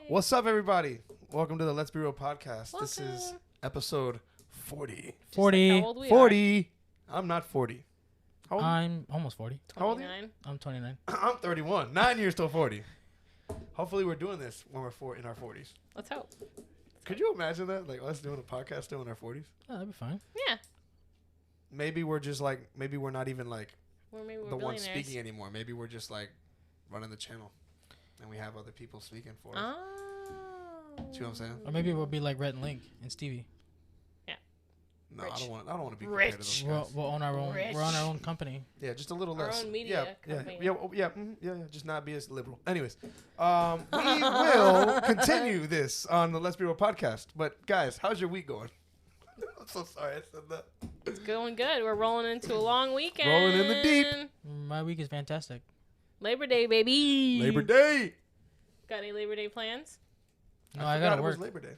What's up, everybody? Welcome to the Let's Be Real podcast. Welcome. This is episode 40. 40. Like how old we 40. I'm not 40. How old? I'm almost 40. How old are you? 29. I'm 29. I'm 31. 9 years till 40. Hopefully, we're doing this when we're in our 40s. Let's hope. Could you imagine that? Like us doing a podcast still in our 40s? Oh, that'd be fine. Yeah. Maybe we're just like, maybe we're not even like Or maybe we're the one billionaires. speaking anymore. Maybe we're just like running the channel and we have other people speaking for us. Oh. See what I'm saying? Or maybe we'll be like Rhett and Link and Stevie. No, Rich. I don't want to be compared to those Rich. guys. We'll own our own. Rich. We're on our own company. Yeah, just a little Our less. own media yeah, company. yeah. Just not be as liberal. Anyways, we will continue this on the Let's Be Real podcast. But guys, how's your week going? I'm so sorry I said that. It's going good. We're rolling into a long weekend. Rolling in the deep. My week is fantastic. Labor Day, baby. Labor Day. Got any Labor Day plans? No, I forgot gotta it was work. Labor Day.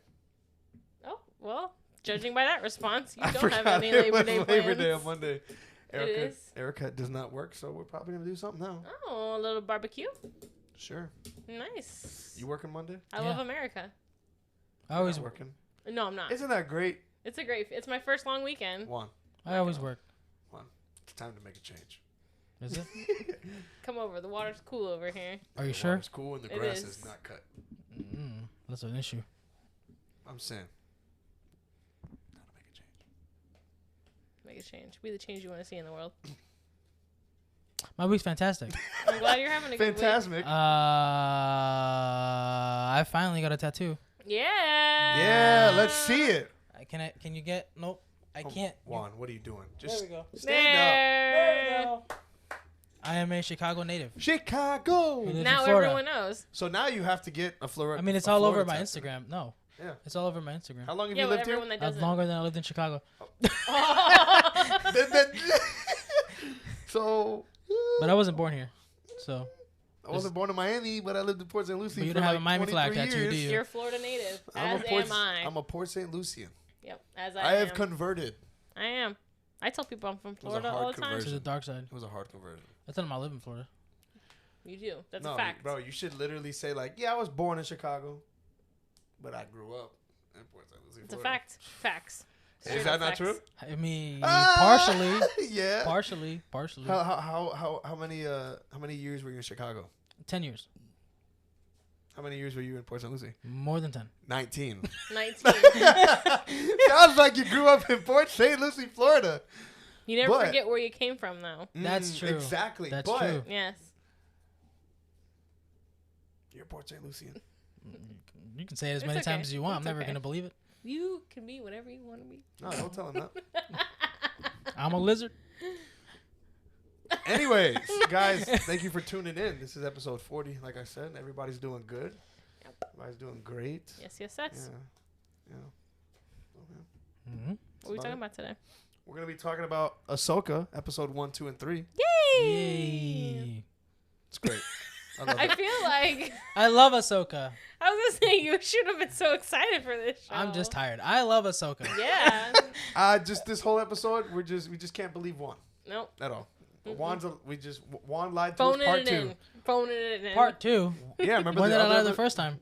Oh, well, judging by that response, you I don't have forgot any it Labor was Day Labor plans. Day on Monday. It is. Erica does not work, so we're probably gonna do something now. Oh, a little barbecue. Sure. Nice. You working Monday? I love America. I always Not work. working. No, I'm not. Isn't that great? It's my first long weekend. Juan, I always work. it's time to make a change. Is it? Come over. The water's cool over here. Are you The sure? water's cool and the It grass is. is not cut. That's an issue. I'm saying. Time to make a change. Make a change. Be the change you want to see in the world. My week's fantastic. I'm glad you're having a good week. Fantastic. I finally got a tattoo. Yeah. Yeah, let's see it. Can you get? Nope. I can't. Juan, what are you doing? There Just we go. stand There. I am a Chicago native. up. Chicago. Who lives Now in Florida. everyone knows. So now you have to get a Florida. I mean, it's a all over Florida my tattoo. Instagram. No. Yeah. It's all over my Instagram. How long have Yeah, you but lived here? everyone that doesn't. Longer than I lived in Chicago. So. But I wasn't born here. So. I wasn't born in Miami, but I lived in Port St. Lucie. But you for don't have like a Miami flag 23 tattoo, years. do you? You're a Florida native, I'm as a Port, am I. I'm a Port St. Lucian. Yep, as I I have am. converted. I am. I tell people I'm from was a Florida hard all the time. conversion. To the dark side. It was a hard conversion. I tell them I live in Florida. You do. That's No, a fact. bro, you should literally say like, yeah, I was born in Chicago, but I grew up in Port St. Lucie, It's a Florida. fact. Facts. Is Straight that up not facts. true? I mean, Ah! partially. Yeah. Partially. How many years were you in Chicago? 10 years. How many years were you in Port St. Lucie? More than 10. 19. 19. Sounds like you grew up in Port St. Lucie, Florida. You never But- forget where you came from, though. That's true. Exactly. That's but true. Yes. You're Port St. Lucian. You can say it as It's many okay. times as you want. It's I'm never okay. going to believe it. You can be whatever you want to be. No, don't tell him that. I'm a lizard. Anyways, guys, thank you for tuning in. This is episode 40. Like I said, everybody's doing good. Yep. Everybody's doing great. Yes, yes, Yeah. yes. Yeah. Okay. Mm-hmm. What are we talking about today? We're going to be talking about Ahsoka, episode 1, 2, and 3. Yay! Yay. It's great. I love I it. feel like I love Ahsoka. I was gonna say you should have been so excited for this show. I'm just tired. I love Ahsoka. Yeah. Just this whole episode, we just can't believe Juan Nope. at all. Mm-mm. Juan lied to us Phoning part it 2. in. Phoning it in. Part 2. Yeah, remember When the did I other lie the first time?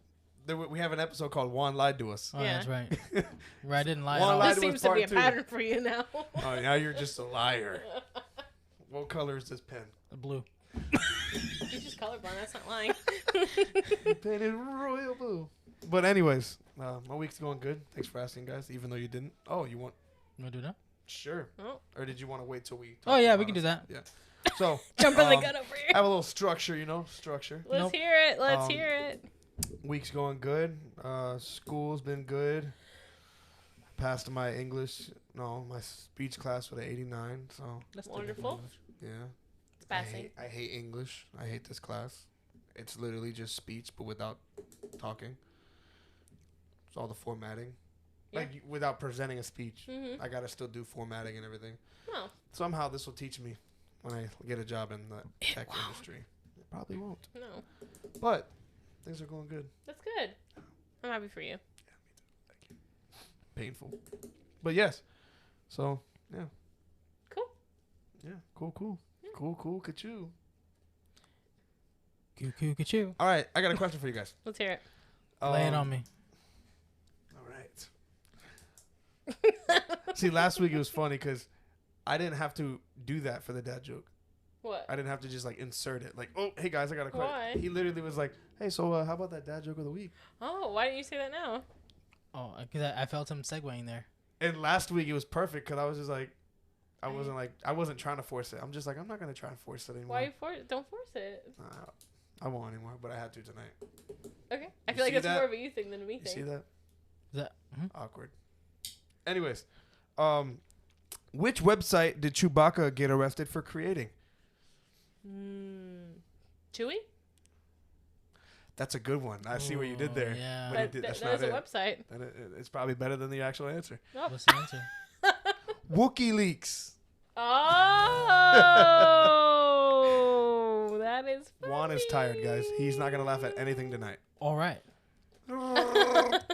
we have an episode called Juan lied to us. Oh, Yeah. that's right. Where I didn't lie One at all. lie- This Lied was seems to be a part two. pattern for you now. Oh, now you're just a liar. What color is this pen? Blue. He's just colorblind. That's not lying. Painted royal blue. But anyways, my week's going good. Thanks for asking, guys. Even though you didn't. Oh, you want? You want to do that? Sure. Oh. Or did you want to wait till we? Oh, talk yeah, about we can do us? that. Yeah. So Jumping the Um, gun over I here. have a little structure, structure. Let's Nope. hear it. Let's Um, hear it. Week's going good. School's been good. Passed my my speech class with an 89. So That's Wonderful. yeah. It's passing. I hate English. I hate this class. It's literally just speech, but without talking. It's all the formatting. Yeah. Like, without presenting a speech. Mm-hmm. I got to still do formatting and everything. Oh. Somehow this will teach me when I get a job in the tech industry. It probably won't. No. But things are going good. That's good. I'm happy for you. Thank you. Painful. But yes. So, yeah. Cool. Yeah. Cool. Yeah. Cool. Ka-choo. Coo-coo-ka-choo. All right. I got a question for you guys. Let's hear it. Lay it on me. All right. See, last week it was funny because I didn't have to do that for the dad joke. What? I didn't have to just like insert it. Like, oh, hey guys, I got a question. Why? He literally was like, hey, so how about that dad joke of the week? Oh, why didn't you say that now? Oh, because I felt him segueing there. And last week it was perfect because I was just like, I wasn't trying to force it. I'm just like, I'm not gonna try and force it anymore. Why don't force it? I won't anymore, but I had to tonight. Okay. I You feel like see that's that? more of a you thing than a me You thing. see that? Mhm. Awkward. Anyways, which website did Chewbacca get arrested for creating? Chewy? That's a good one. I see what you did there. Yeah. But that's That not is a it. website. Then it's probably better than the actual answer. Oh. What's the answer? WikiLeaks. Oh, that is funny. Juan is tired, guys. He's not gonna laugh at anything tonight. All right. Do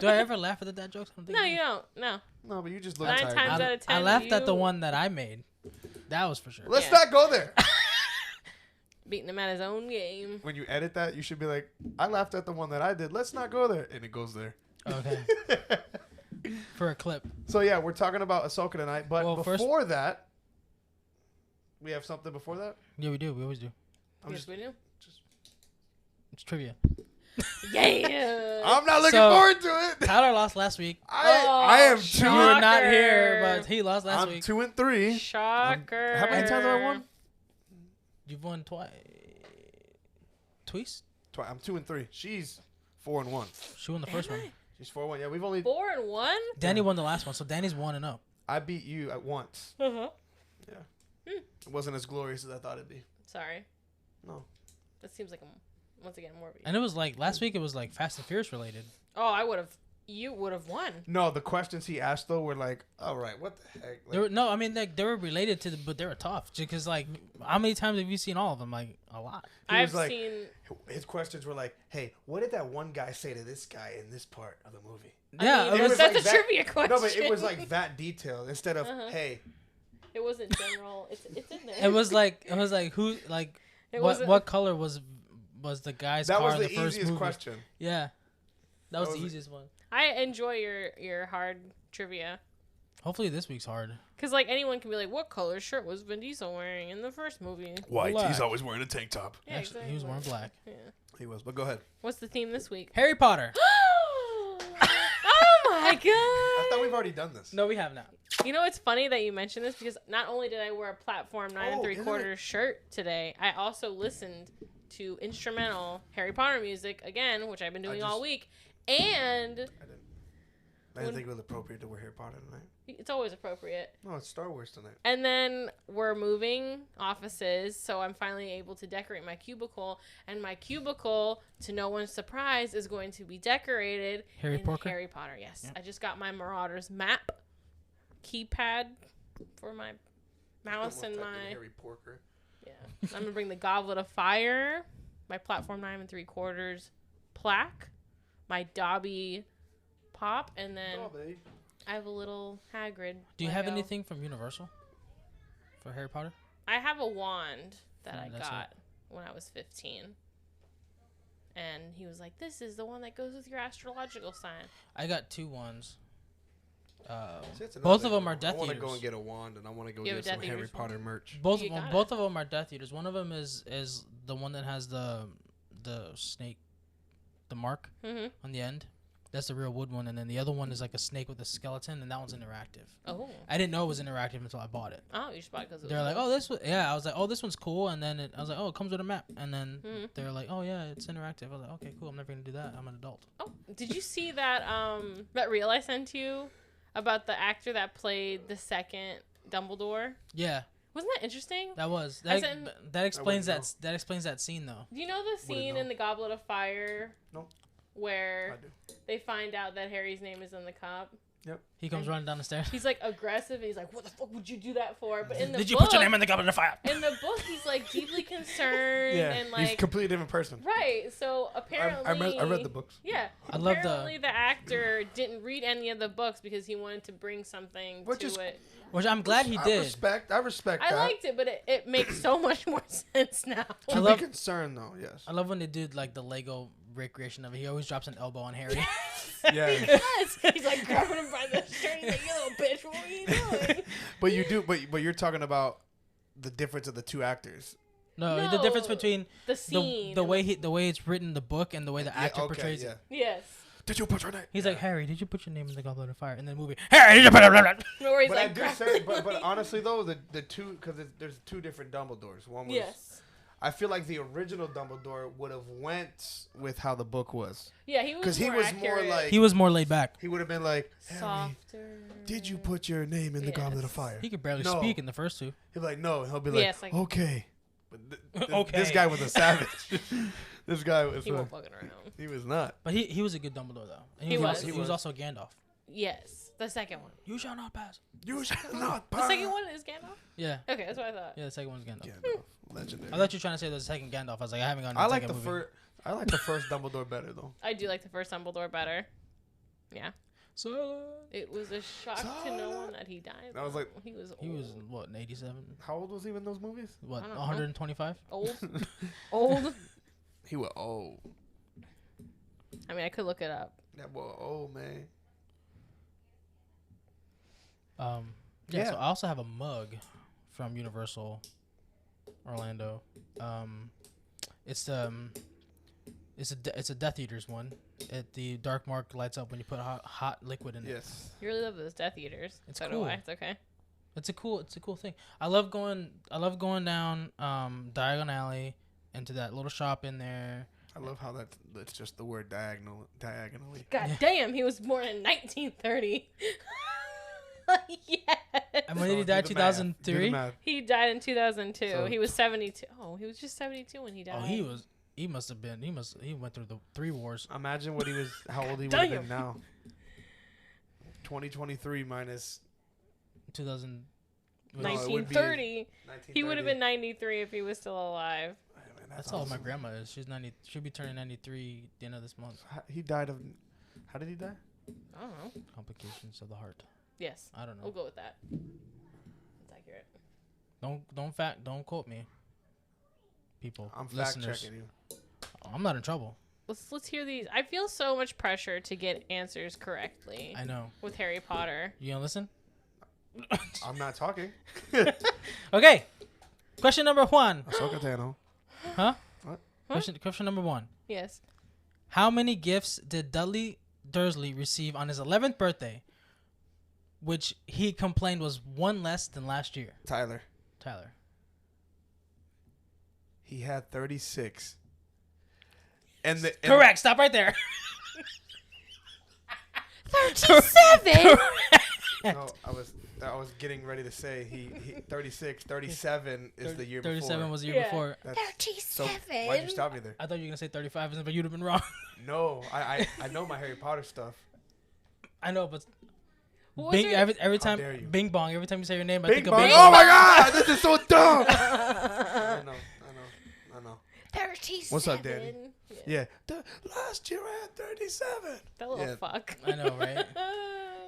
I ever laugh at the dad jokes? I don't think No, I do. you don't. No. No, but you just look 9 tired. times out of 10. I laughed at the you one that I made. That was for sure. Let's Yeah. not go there. Beating him at his own game. When you edit that, you should be like, I laughed at the one that I did. Let's not go there. And it goes there. Okay. For a clip. So, yeah, we're talking about Ahsoka tonight. But Well, before that, we have something before that? Yeah, we do. We always do. Yes, we do. It's trivia. Yeah. I'm not looking So- forward to it. Tyler lost last week. I am Oh, two. You were not here, Shocker. but he lost last I'm week. 2 and 3. Shocker. How many times have I won? You've won twice. Twice? I'm 2 and 3. She's 4 and 1. She won the first one. She's 4 and 1. Yeah, we've only. 4 and 1? Danny won the last one, so Danny's 1-0. I beat you at once. Uh-huh. It wasn't as glorious as I thought it'd be. Sorry. No. That seems like once again more of a And it was like last week. It was like Fast and Furious related. Oh, you would have won. No, the questions he asked though were like, all right, what the heck? Like, They were, no, I mean they were related to, but they were tough. Because like, how many times have you seen all of them? Like a lot. He was I've like- seen. his questions were like, hey, what did that one guy say to this guy in this part of the movie? Yeah, I mean, it was that's like a that- trivia question. No, but it was like that detailed instead of, hey, It wasn't general. It's in there. It was like who like It what wasn't- what color was the guy's that car was in the the first easiest movie? question. Yeah, that was was the it. easiest one. I enjoy your hard trivia. Hopefully this week's hard. Because, like, anyone can be like, what color shirt was Vin Diesel wearing in the first movie? White. Black. He's always wearing a tank top. Yeah, Actually, he was wearing exactly. black. Yeah. He was, but go ahead. What's the theme this week? Harry Potter. Oh my god! I thought we've already done this. No, we have not. You know, it's funny that you mentioned this because not only did I wear a platform 9 Oh, isn't 3/4 shirt today, I also listened to instrumental Harry Potter music again, which I've been doing all week, and I didn't think it was appropriate to wear Harry Potter tonight. it's always appropriate. No, it's Star Wars tonight. And then we're moving offices, so I'm finally able to decorate my cubicle. And my cubicle, to no one's surprise, is going to be decorated Harry in Potter? Harry Potter, yes. Yeah. I just got my Marauders map keypad for my mouse Almost and typed in my... Harry Porker. Yeah. I'm going to bring the Goblet of Fire, my Platform 9 3/4 plaque, my Dobby pop, and then Dobby. I have a little Hagrid. Do you have Lego. anything from Universal for Harry Potter? I have a wand that I That's got when I was 15. And he was like, this is the one that goes with your astrological sign. I got 2 wands. See, that's another Both of thing. them are Death I want to Eaters. go and get a wand, and I want to go You have get a some Death Harry Eaters Potter merch. Both You of them, got it. both of them are Death Eaters. One of them is the one that has the snake, the mark Mm-hmm. on the end. That's the real wood one, and then the other one is like a snake with a skeleton, and that one's interactive. Oh. I didn't know it was interactive until I bought it. Oh, you just bought it because They're like, oh, this one, yeah. I was like, oh, this one's cool, and then I was like, oh, it comes with a map, and then Mhm. they're like, oh yeah, it's interactive. I was like, okay, cool. I'm never gonna do that. I'm an adult. Oh, did you see that that reel I sent you about the actor that played the second Dumbledore? Yeah, Wasn't that interesting? that was I that. said- That explains wouldn't that. That explains that scene though. Do you know the scene know. in the Goblet of Fire? Nope. Where I do. they find out that Harry's name is in the cup. He comes running down the stairs. He's like aggressive and he's like, what the fuck would you do that for? But in the Did you book, put your name in the goblet of fire? in the book, he's like deeply concerned Yeah, and he's a like, completely different person. right. So apparently, I read the books. Yeah. I love apparently the actor didn't read any of the books because he wanted to bring something Which to is- it. Which I'm glad he I did. respect I that. liked it, but it makes so much more sense now. I To love- be concerned, though, yes. I love when they did like the Lego recreation of it. He always drops an elbow on Harry. Yeah. Yes. He's like grabbing him by the shirt. He's like, you little bitch, what are you doing? But you do. But you're talking about the difference of the two actors. No, the difference between the scene, the way it's written in the book and the way the actor portrays it. Yes. Did you put your name? He's like, Harry, did you put your name in the Goblet of Fire? In the movie, Harry, did you put it? No, where he's But like, I do say, but honestly though, the two, because there's two different Dumbledores. One was. Yes. I feel like the original Dumbledore would have went with how the book was. Yeah, he was. Because he was more like he was more laid back. He would have been like, Harry, softer. did you put your name in the Goblet of Fire? He could barely speak in the first two. He'd be like, no. He'll be like, like okay. But Okay. This guy was a savage. This guy was. He wasn't fucking around. He was not. But he was a good Dumbledore though. And He was. He was also Gandalf. Yes, the second one. You shall not pass. You shall not The pass. second one is Gandalf. Yeah. Okay, that's what I thought. Yeah, the second one's Gandalf. Gandalf, legendary. I thought you were trying to say the second Gandalf. I was like, I haven't gotten. I like the first. I like the first Dumbledore better though. I do like the first Dumbledore better. Yeah. So It was a shock to no one that he died. I was like, he was old. he was what, 87? How old was he in those movies? What, I don't know. 125? old. Old. He was old. I mean, I could look it up. That boy old, man. Yeah. So I also have a mug from Universal Orlando. It's a Death Eaters one. The dark mark lights up when you put hot liquid in it. Yes. You really love those Death Eaters. It's so cool. do I. It's okay. It's a cool thing. I love going down Diagon Alley into that little shop in there. I love how that's just the word diagonally. God damn, he was born in 1930. Yes. And when did he die? 2003. He died in 2002. So- he was 72. Oh, he was just 72 when he died. Oh, he must have been. He went through the 3 wars. Imagine what he was. How old he would have been now. 2023 minus 2000. No, it would be 1930. He would have 1930. been 93 if he was still alive. Man, That's how old my awesome. grandma is. She's 90. She'll be turning 93 the end of this month. He died of. How did he die? I don't know. Complications of the heart. Yes. I don't know. We'll go with that. That's accurate. Don't quote me. People. I'm fact listeners. checking you. I'm not in trouble. Let's hear these. I feel so much pressure to get answers correctly I know. with Harry Potter. You gonna listen? I'm not talking. Okay. Question number 1. Ahsoka Tano. Huh? What? Question number 1. Yes. How many gifts did Dudley Dursley receive on his 11th birthday, which he complained was one less than last year? Tyler. He had 36. Correct. Stop right there. 37. No, I was getting ready to say he 36. 37 is the year 37 before. was the year Yeah. before. So why'd you stop me there? I thought you were gonna say 35, but you'd have been wrong. No, I know my Harry Potter stuff. I know, but What was Bing, your- every How time dare you. Bing Bong, every time you say your name, I Bing think of bong. Bing Oh Bong. my God, this is so dumb. I know. 37. What's up, Daddy? Yeah. Last year I had 37. That little Yeah. fuck. I know, right?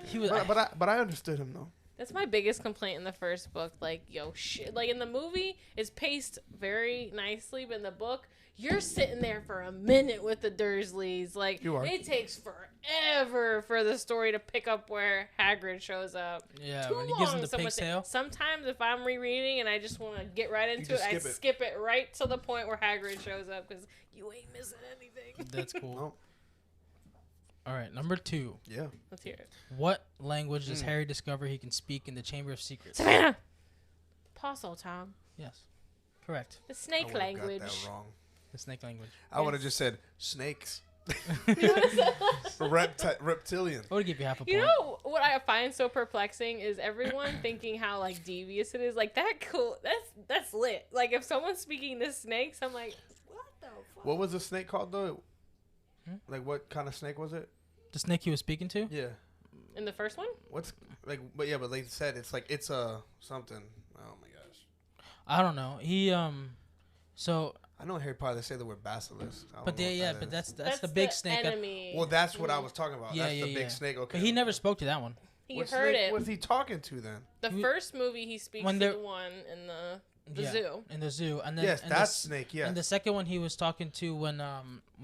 He was. But I understood him though. That's my biggest complaint in the first book. Like, yo, shit. Like, in the movie, it's paced very nicely, but in the book, you're sitting there for a minute with the Dursleys. Like, You are. it takes forever for the story to pick up where Hagrid shows up. Yeah, Too when he gives him long, the someone pig's said. tail. Sometimes if I'm rereading and I just want to get right into it, just I skip it. skip it right to the point where Hagrid shows up because you ain't missing anything. That's cool. No. All right, number 2. Yeah. Let's hear it. What language does Harry discover he can speak in the Chamber of Secrets? Savannah! Paso Tom. Yes, correct. The I snake would've language. got that wrong. The snake language. I would have just said snakes. You Reptilian. I would give you half a point. You know what I find so perplexing is everyone thinking how like devious it is. Like that cool. That's lit. Like if someone's speaking to snakes, I'm like, what the fuck? What was the snake called though? Like what kind of snake was it? The snake he was speaking to? Yeah. In the first one? What's like? But yeah, but they said it's a something. Oh my gosh. I don't know. He so I know in Harry Potter they say the word basilisk. I don't but know they, what yeah, that but is. that's the big snake. Enemy. Well, that's what I was talking about. Yeah, That's yeah, the big yeah. snake. Okay. But he never spoke to that one. he What heard snake it. was he talking to then? The He- first movie he speaks when to they're- the one in the The zoo. In the zoo, and then Yes, that's Snake. Yes. And the second one he was talking to when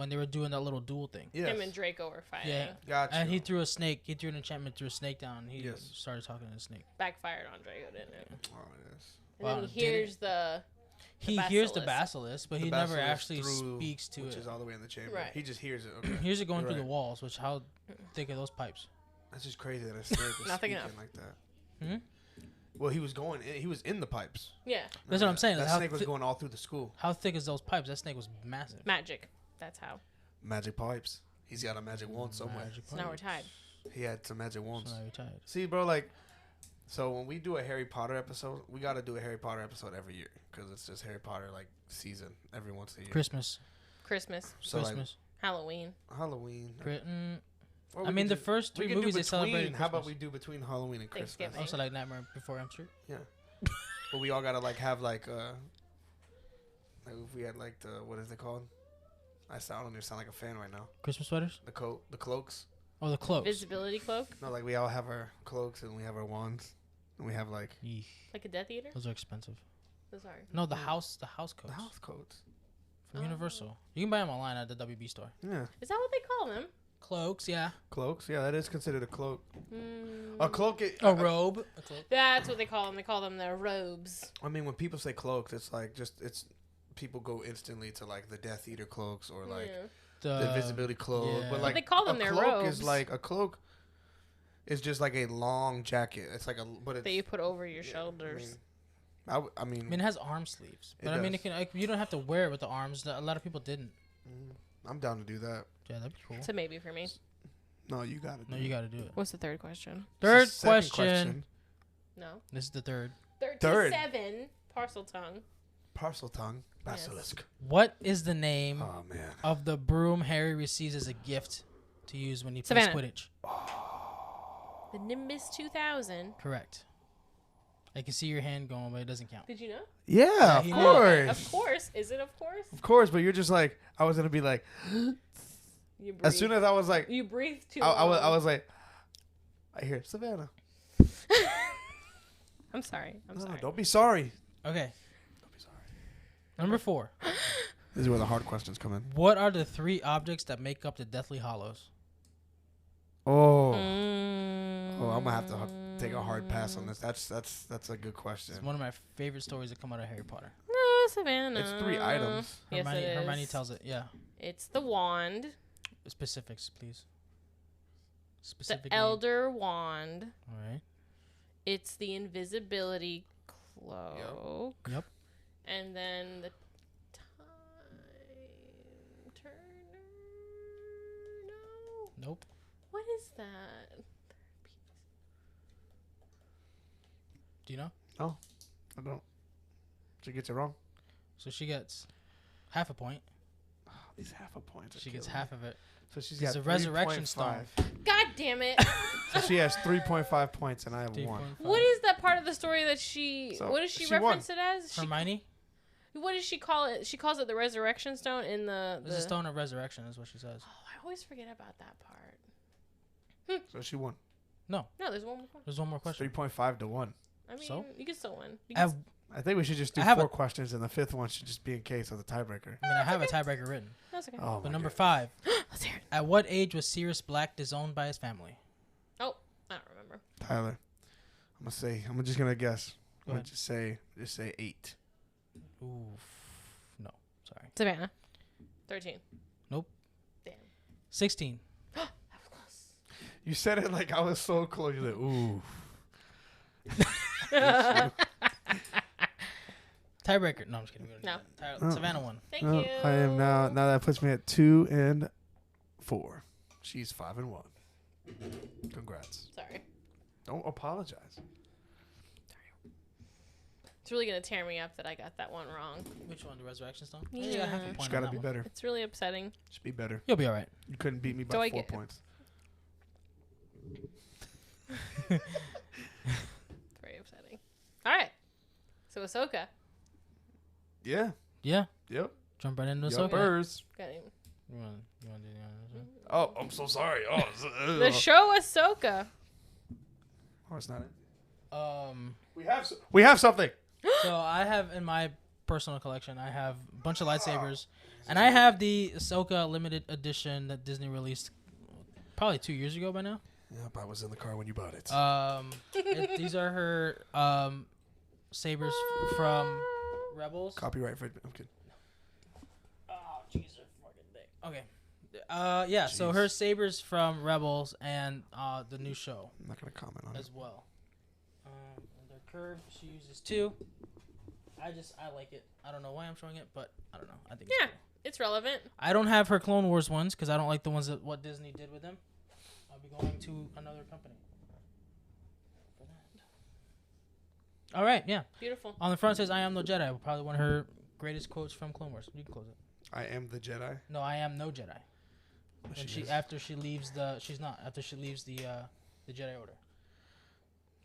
they were doing that little duel thing. Yes. Him and Draco were fighting. Yeah. Gotcha. And he threw a snake. He threw an enchantment, threw a snake down. And he started talking to the snake. Backfired on Draco, didn't it? Oh, yes. And then he hears the He hears the basilisk, but he never actually speaks to which it. is all the way in the chamber. Right. He just hears it. Okay. He hears it going through the walls, which how thick are those pipes? That's just crazy that a snake was Not thick speaking enough. like that. Hmm? Well, he was in the pipes. Yeah. That's what I'm saying. That How snake was going all through the school. How thick is those pipes? That snake was massive. Magic. That's how. Magic pipes. He's got a magic wand somewhere. Magic So now we're tied. He had some magic wands. So now you're tired. See, bro, like, so when we do a Harry Potter episode, we got to do a Harry Potter episode every year because it's just Harry Potter like season every once a year. Christmas. So Christmas. like Halloween. Halloween. Or I mean, the first 3 movies they celebrated. How about we do between Halloween and Christmas? Thanksgiving. Also like Nightmare Before Elm Street. Yeah. But we all gotta like have like if we had like the what is it called? I don't even sound like a fan right now. Christmas sweaters. The cloaks. Oh, the cloaks. Visibility cloak. No, like we all have our cloaks and we have our wands and we have like Yeesh. Like a Death Eater. Those are expensive. Those are. No, the house coats the house coats. from Universal. You can buy them online at the WB store. Yeah. Is that what they call them? Cloaks, yeah. Cloaks. Yeah, that is considered a cloak. Mm. A cloak. A robe. A cloak. That's what they call them. They call them their robes. I mean, when people say cloaks, it's like it's people go instantly to like the Death Eater cloaks or like the invisibility cloak. yeah. But like they call them a their cloak robes. is like a cloak is just like a long jacket. It's like that you put over your shoulders. I mean, it has arm sleeves, but I mean, it can. Like, you don't have to wear it with the arms. A lot of people didn't. I'm down to do that. Yeah, that'd be cool. It's a maybe for me. No, you got to. No, you got to do it. What's the third question? Third It's the second question. No. This is the third. 37. Parcel tongue. Parcel tongue. Basilisk. What is the name Oh man. of the broom Harry receives as a gift to use when he plays Savannah. Quidditch? The Nimbus 2000. Correct. I can see your hand going, but it doesn't count. Did you know? Yeah, of he course. Of course. Is it of course? Of course, but you're just like I was gonna be like. You breathe. As soon as I was like, You breathe too I long. was like, I hear Savannah. I'm sorry. I'm No, sorry. don't be sorry. Okay. Don't be sorry. Number 4. This is where the hard questions come in. What are the 3 objects that make up the Deathly Hallows? Oh. Mm. Oh, I'm gonna have to take a hard pass on this. That's a good question. It's one of my favorite stories that come out of Harry Potter. No, Savannah. It's 3 items. Yes, Hermione, it is. Hermione tells it. Yeah. It's the wand. Specifics, please. The Specific. Elder Wand. All right. It's the invisibility cloak. Yep. And then the time turner. No. Nope. What is that? Do you know? I don't. She gets it wrong. So she gets half a point. These half a point. She gets half of it. So she's It's got a resurrection 3.5. stone. God damn it. So she has 3.5 points, and I have 1. 3.5. What is that part of the story that she... So, what does she she reference it as? Hermione? What does she call it? She calls it the resurrection stone in the... This is a stone of resurrection, is what she says. Oh, I always forget about that part. So she won. No, there's one more. There's one more question. 3.5 to 1. I mean, So? you can still win. You I can have, I think we should just do I have 4 a- questions, and the 5th one should just be in case of the tiebreaker. I have a tiebreaker written. That's okay. Oh, But my number God. 5. Let's hear it. At what age was Sirius Black disowned by his family? Oh, I don't remember. Tyler, I'm just gonna guess. Go I'm ahead. gonna just say 8. Oof. No. Sorry. Savannah. 13. Nope. Damn. 16. That was close. You said it like I was so close. You're like, ooh. Tiebreaker. No, I'm just kidding. We don't No. do that. Oh. Savannah won. Thank Oh, you. I am now that puts me at 2 and 4. She's 5 and 1. Congrats. Sorry. Don't apologize. It's really going to tear me up that I got that one wrong. Which one? The resurrection stone? Yeah. You got half a Just point Just on gotta that be one. better. It's really upsetting. Just be better. You'll be all right. You couldn't beat me Do by I 4 get- points. It's very upsetting. All right. So Ahsoka. Yeah. Yeah. Yep. Jump right into the Yuppers. Got him. You want to do the honors? Oh, I'm so sorry. Oh, The show Ahsoka. oh, it's not it. Um, We have something. So I have in my personal collection, I have a bunch of lightsabers, and I have the Ahsoka limited edition that Disney released probably 2 years ago by now. Yep, I was in the car when you bought it. These are her sabers from Rebels. Copyright for I'm kidding. Oh, jeez, they're fucking big. Okay. Yeah, so her sabers from Rebels and the new show I'm not gonna comment on it. as well. They're curved. She uses 2. I like it. I don't know why I'm showing it, but I don't know. I think it's cool. It's relevant. I don't have her Clone Wars ones because I don't like the ones that what Disney did with them. I'll be going to another company for that. All right, yeah. Beautiful. On the front says, "I am no Jedi." Probably one of her greatest quotes from Clone Wars. You can close it. I am the Jedi. No, I am no Jedi. Well, After she leaves the Jedi Order.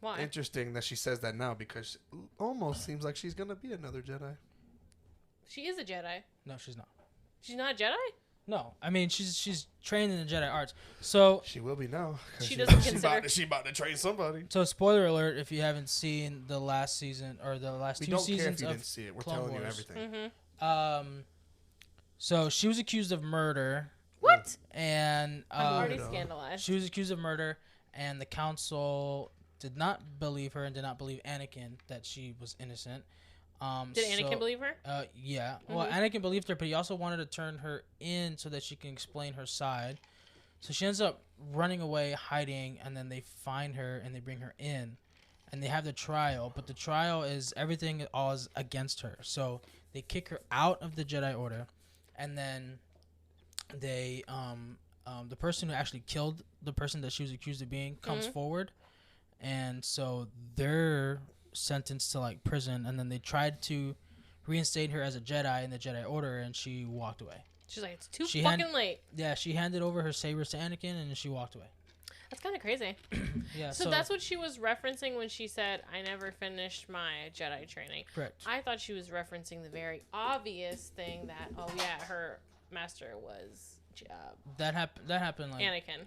Why? Interesting that she says that now because it almost seems like she's gonna be another Jedi. She is a Jedi. No, she's not. She's not a Jedi? No, I mean she's trained in the Jedi arts. So She will be now. She doesn't consider. She about to train somebody. So spoiler alert if you haven't seen the last season or the last We 2 don't seasons care if you of didn't see it. We're Clone telling you Wars. everything. Mm-hmm. So she was accused of murder What? and I'm already no. scandalized. she was accused of murder and the council did not believe her and did not believe Anakin that she was innocent. Did Anakin believe her? Yeah. Well, Anakin believed her, but he also wanted to turn her in so that she can explain her side. So she ends up running away, hiding, and then they find her and they bring her in, and they have the trial. But the trial is everything all is against her. So they kick her out of the Jedi Order, and then they the person who actually killed the person that she was accused of being comes forward, and so they're sentenced to like prison, and then they tried to reinstate her as a Jedi in the Jedi Order, and she walked away. She's like, it's too fucking late. Yeah, she handed over her sabers to Anakin, and she walked away. That's kind of crazy. Yeah. So that's what she was referencing when she said, "I never finished my Jedi training." Correct. I thought she was referencing the very obvious thing that, oh yeah, her master was that happened like Anakin.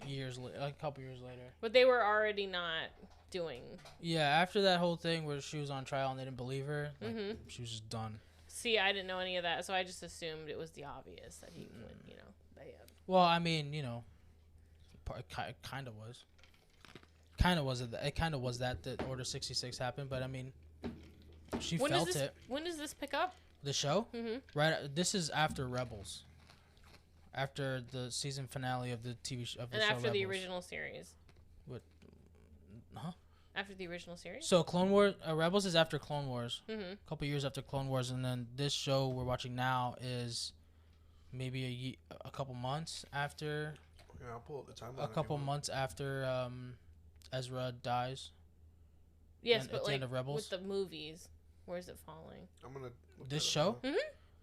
a couple years later. But they were already not doing. Yeah, after that whole thing where she was on trial and they didn't believe her, like, she was just done. See, I didn't know any of that, so I just assumed it was the obvious that he would, Well, I mean, it kind of was. It kind of was that Order 66 happened, but I mean, she felt it. When does this pick up? The show? Mm-hmm. Right. This is after Rebels. After the season finale of the TV show. And after the original series. What? Huh? After the original series? So Clone Wars, Rebels is after Clone Wars. Mm-hmm. A couple years after Clone Wars, and then this show we're watching now is maybe a couple months after. Yeah, I'll pull up the timeline. A couple months after Ezra dies. Yes, at but the like end of Rebels? with the movies, where's it falling? I'm gonna. This show? Mhm.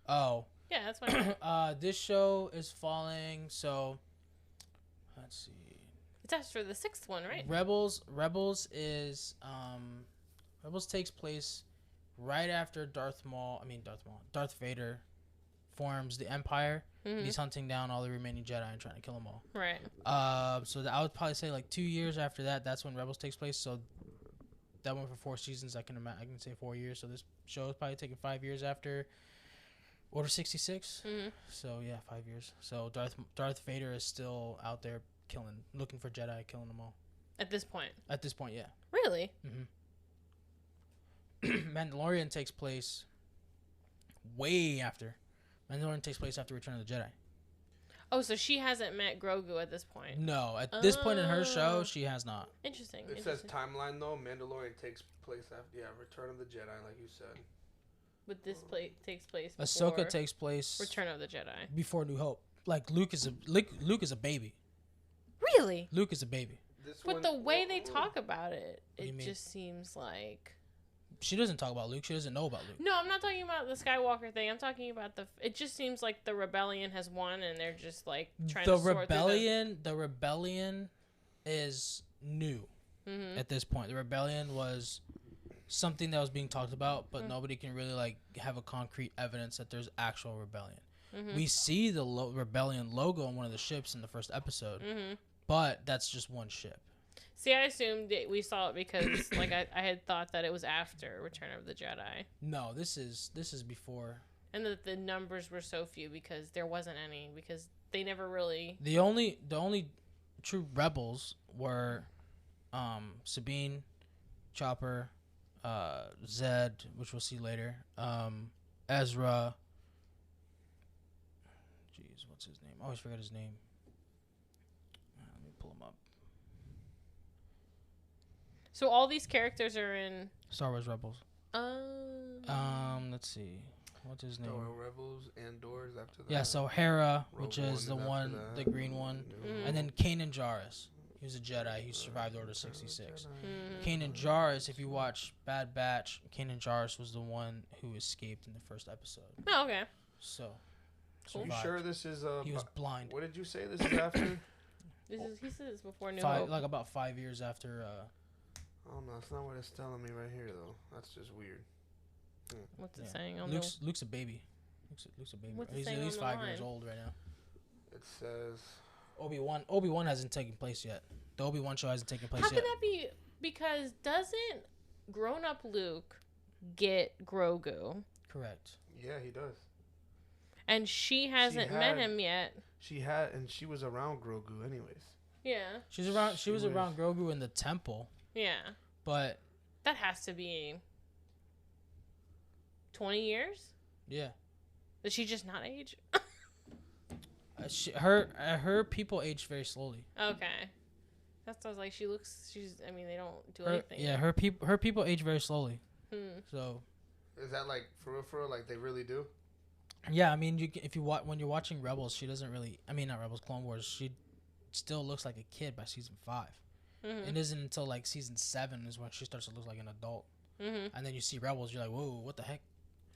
Oh. Yeah, that's fine. This show is falling. So, let's see. It's after the sixth one, right? Rebels is Rebels takes place right after Darth Vader forms the Empire. Mm-hmm. He's hunting down all the remaining Jedi and trying to kill them all. Right. So I would probably say like 2 years after that. That's when Rebels takes place. So that went for 4 seasons. I can say 4 years. So this show is probably taking 5 years after Order 66. Mm-hmm. So yeah, 5 years. So Darth Vader is still out there looking for Jedi, killing them all. At this point. At this point, yeah. Really? Mm-hmm. Mandalorian takes place way after. Mandalorian takes place after Return of the Jedi. Oh, so she hasn't met Grogu at this point. No, at this point in her show, she has not. Interesting. It says timeline though. Mandalorian takes place after Return of the Jedi, like you said. But this takes place before Ahsoka takes place Return of the Jedi. before New Hope. Like Luke is a baby. Really? Luke is a baby. But the way they talk about it, do you it mean? just seems like. She doesn't talk about Luke. She doesn't know about Luke. No, I'm not talking about the Skywalker thing. I'm talking about it just seems like the rebellion has won, and they're just like trying to sort through the rebellion is new at this point. The rebellion was something that was being talked about, but nobody can really like have a concrete evidence that there's actual rebellion. We see the rebellion logo on one of the ships in the first episode, but that's just one ship. See, I assumed we saw it because, like, I had thought that it was after Return of the Jedi. No, this is before. And that the numbers were so few because there wasn't any, because they never really... The only true rebels were Sabine, Chopper, Zed, which we'll see later, Ezra. Jeez, what's his name? I always forget his name. Let me pull him up. So all these characters are in Star Wars Rebels. Let's see. What's his name? Star Wars Rebels and Doors after that. Yeah, so Hera, Rogue which is the One one, after the that. green one. Mhm. And then Kanan Jarrus. He was a Jedi. He survived Order 66. Kanan Jarrus, if you watch Bad Batch, Kanan Jarrus was the one who escaped in the first episode. Oh, okay. So, You survived. sure this is He was blind. what did you say this is after? He said this before New Hope. Like about 5 years after. Oh no, that's not what it's telling me right here though. That's just weird. What's it Yeah. saying? On Luke's a baby. Luke's a baby. What's it He's saying at least on the 5 years line? old right now. It says Obi-Wan hasn't taken place yet. The Obi-Wan show hasn't taken place How yet. could that be? Because doesn't grown-up Luke get Grogu? Correct. yeah, he does. And she hasn't met had- him yet. She was around Grogu anyways. Yeah. She She was was- around Grogu in the temple, Yeah. but That has to be 20 years? yeah. Does she just not age? Her people age very slowly. Okay. That's what I was like. I mean, they don't do anything. Her people age very slowly. So Is that like for real? Like they really do? yeah, I mean, when you're watching Rebels, she doesn't really. I mean, not Rebels, Clone Wars. She still looks like a kid by season 5. Mm-hmm. It isn't until like season 7 is when she starts to look like an adult. Mm-hmm. And then you see Rebels, you're like, whoa, what the heck?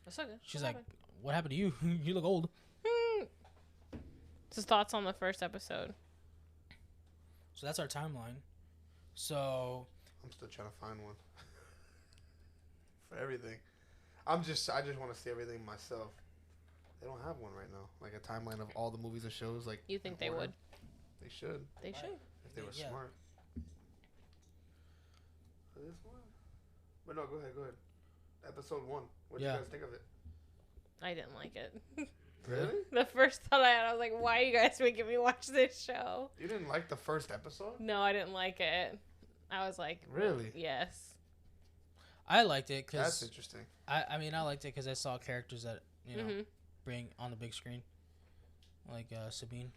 That's okay. She's like, what happened to you? You look old. Just thoughts on the first episode. So that's our timeline. So I'm still trying to find one for everything. I just want to see everything myself. They don't have one right now, like a timeline of all the movies and shows. Like You think in they order. would? They should They should. if they were Yeah. smart. For this one, but no, go ahead. Episode 1. What do you Yeah. guys think of it? I didn't like it. Really? The first thought I had, I was like, why are you guys making me watch this show? You didn't like the first episode? No, I didn't like it. I was like, Really? yes. I liked it That's because interesting. I mean I liked it because I saw characters that Mm-hmm. bring on the big screen, like Sabine.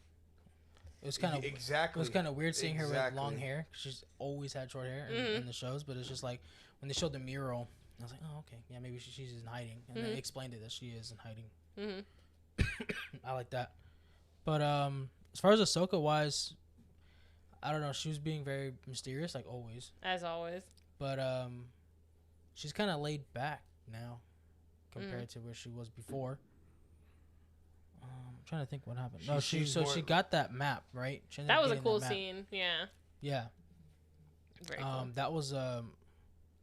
It was kind of exactly. It was kind of weird seeing her with long Exactly. hair. 'Cause she's always had short hair Mhm. in the shows, but it's just like when they showed the mural, I was like, oh okay, yeah, maybe she's in hiding, and they Mhm. explained it that she is in hiding. Mm-hmm. I like that. But as far as Ahsoka wise, I don't know. She was being very mysterious, like always. As always. But she's kind of laid back now compared to where she was before. I'm trying to think what happened. She seems more- She got that map, right? She ended That up was a getting cool map. scene. Yeah. Yeah. Very cool. That was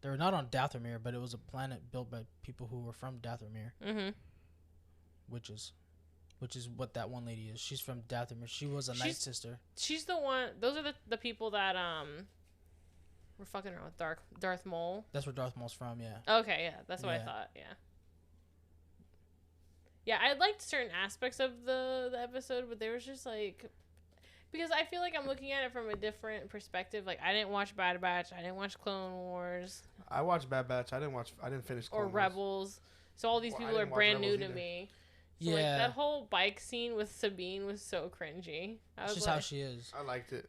they were not on Dathomir, but it was a planet built by people who were from Dathomir, Mm-hmm. which is what that one lady is. She's from Dathomir. She was a Night Sister. She's the one. Those are the people that were fucking around with Darth Maul. That's where Darth Maul's from. Yeah. Okay, yeah, that's what I Yeah. thought. Yeah. Yeah, I liked certain aspects of the episode, but there was just like, because I feel like I'm looking at it from a different perspective. Like I didn't watch Bad Batch, I didn't watch Clone Wars I watched Bad Batch. I didn't finish. or Clone Wars. Rebels, so all these Well, I people are didn't watch brand new Rebels to either. me. So, Yeah. like, that whole bike scene with Sabine was so cringy. I It's was just like, how she is. I liked it.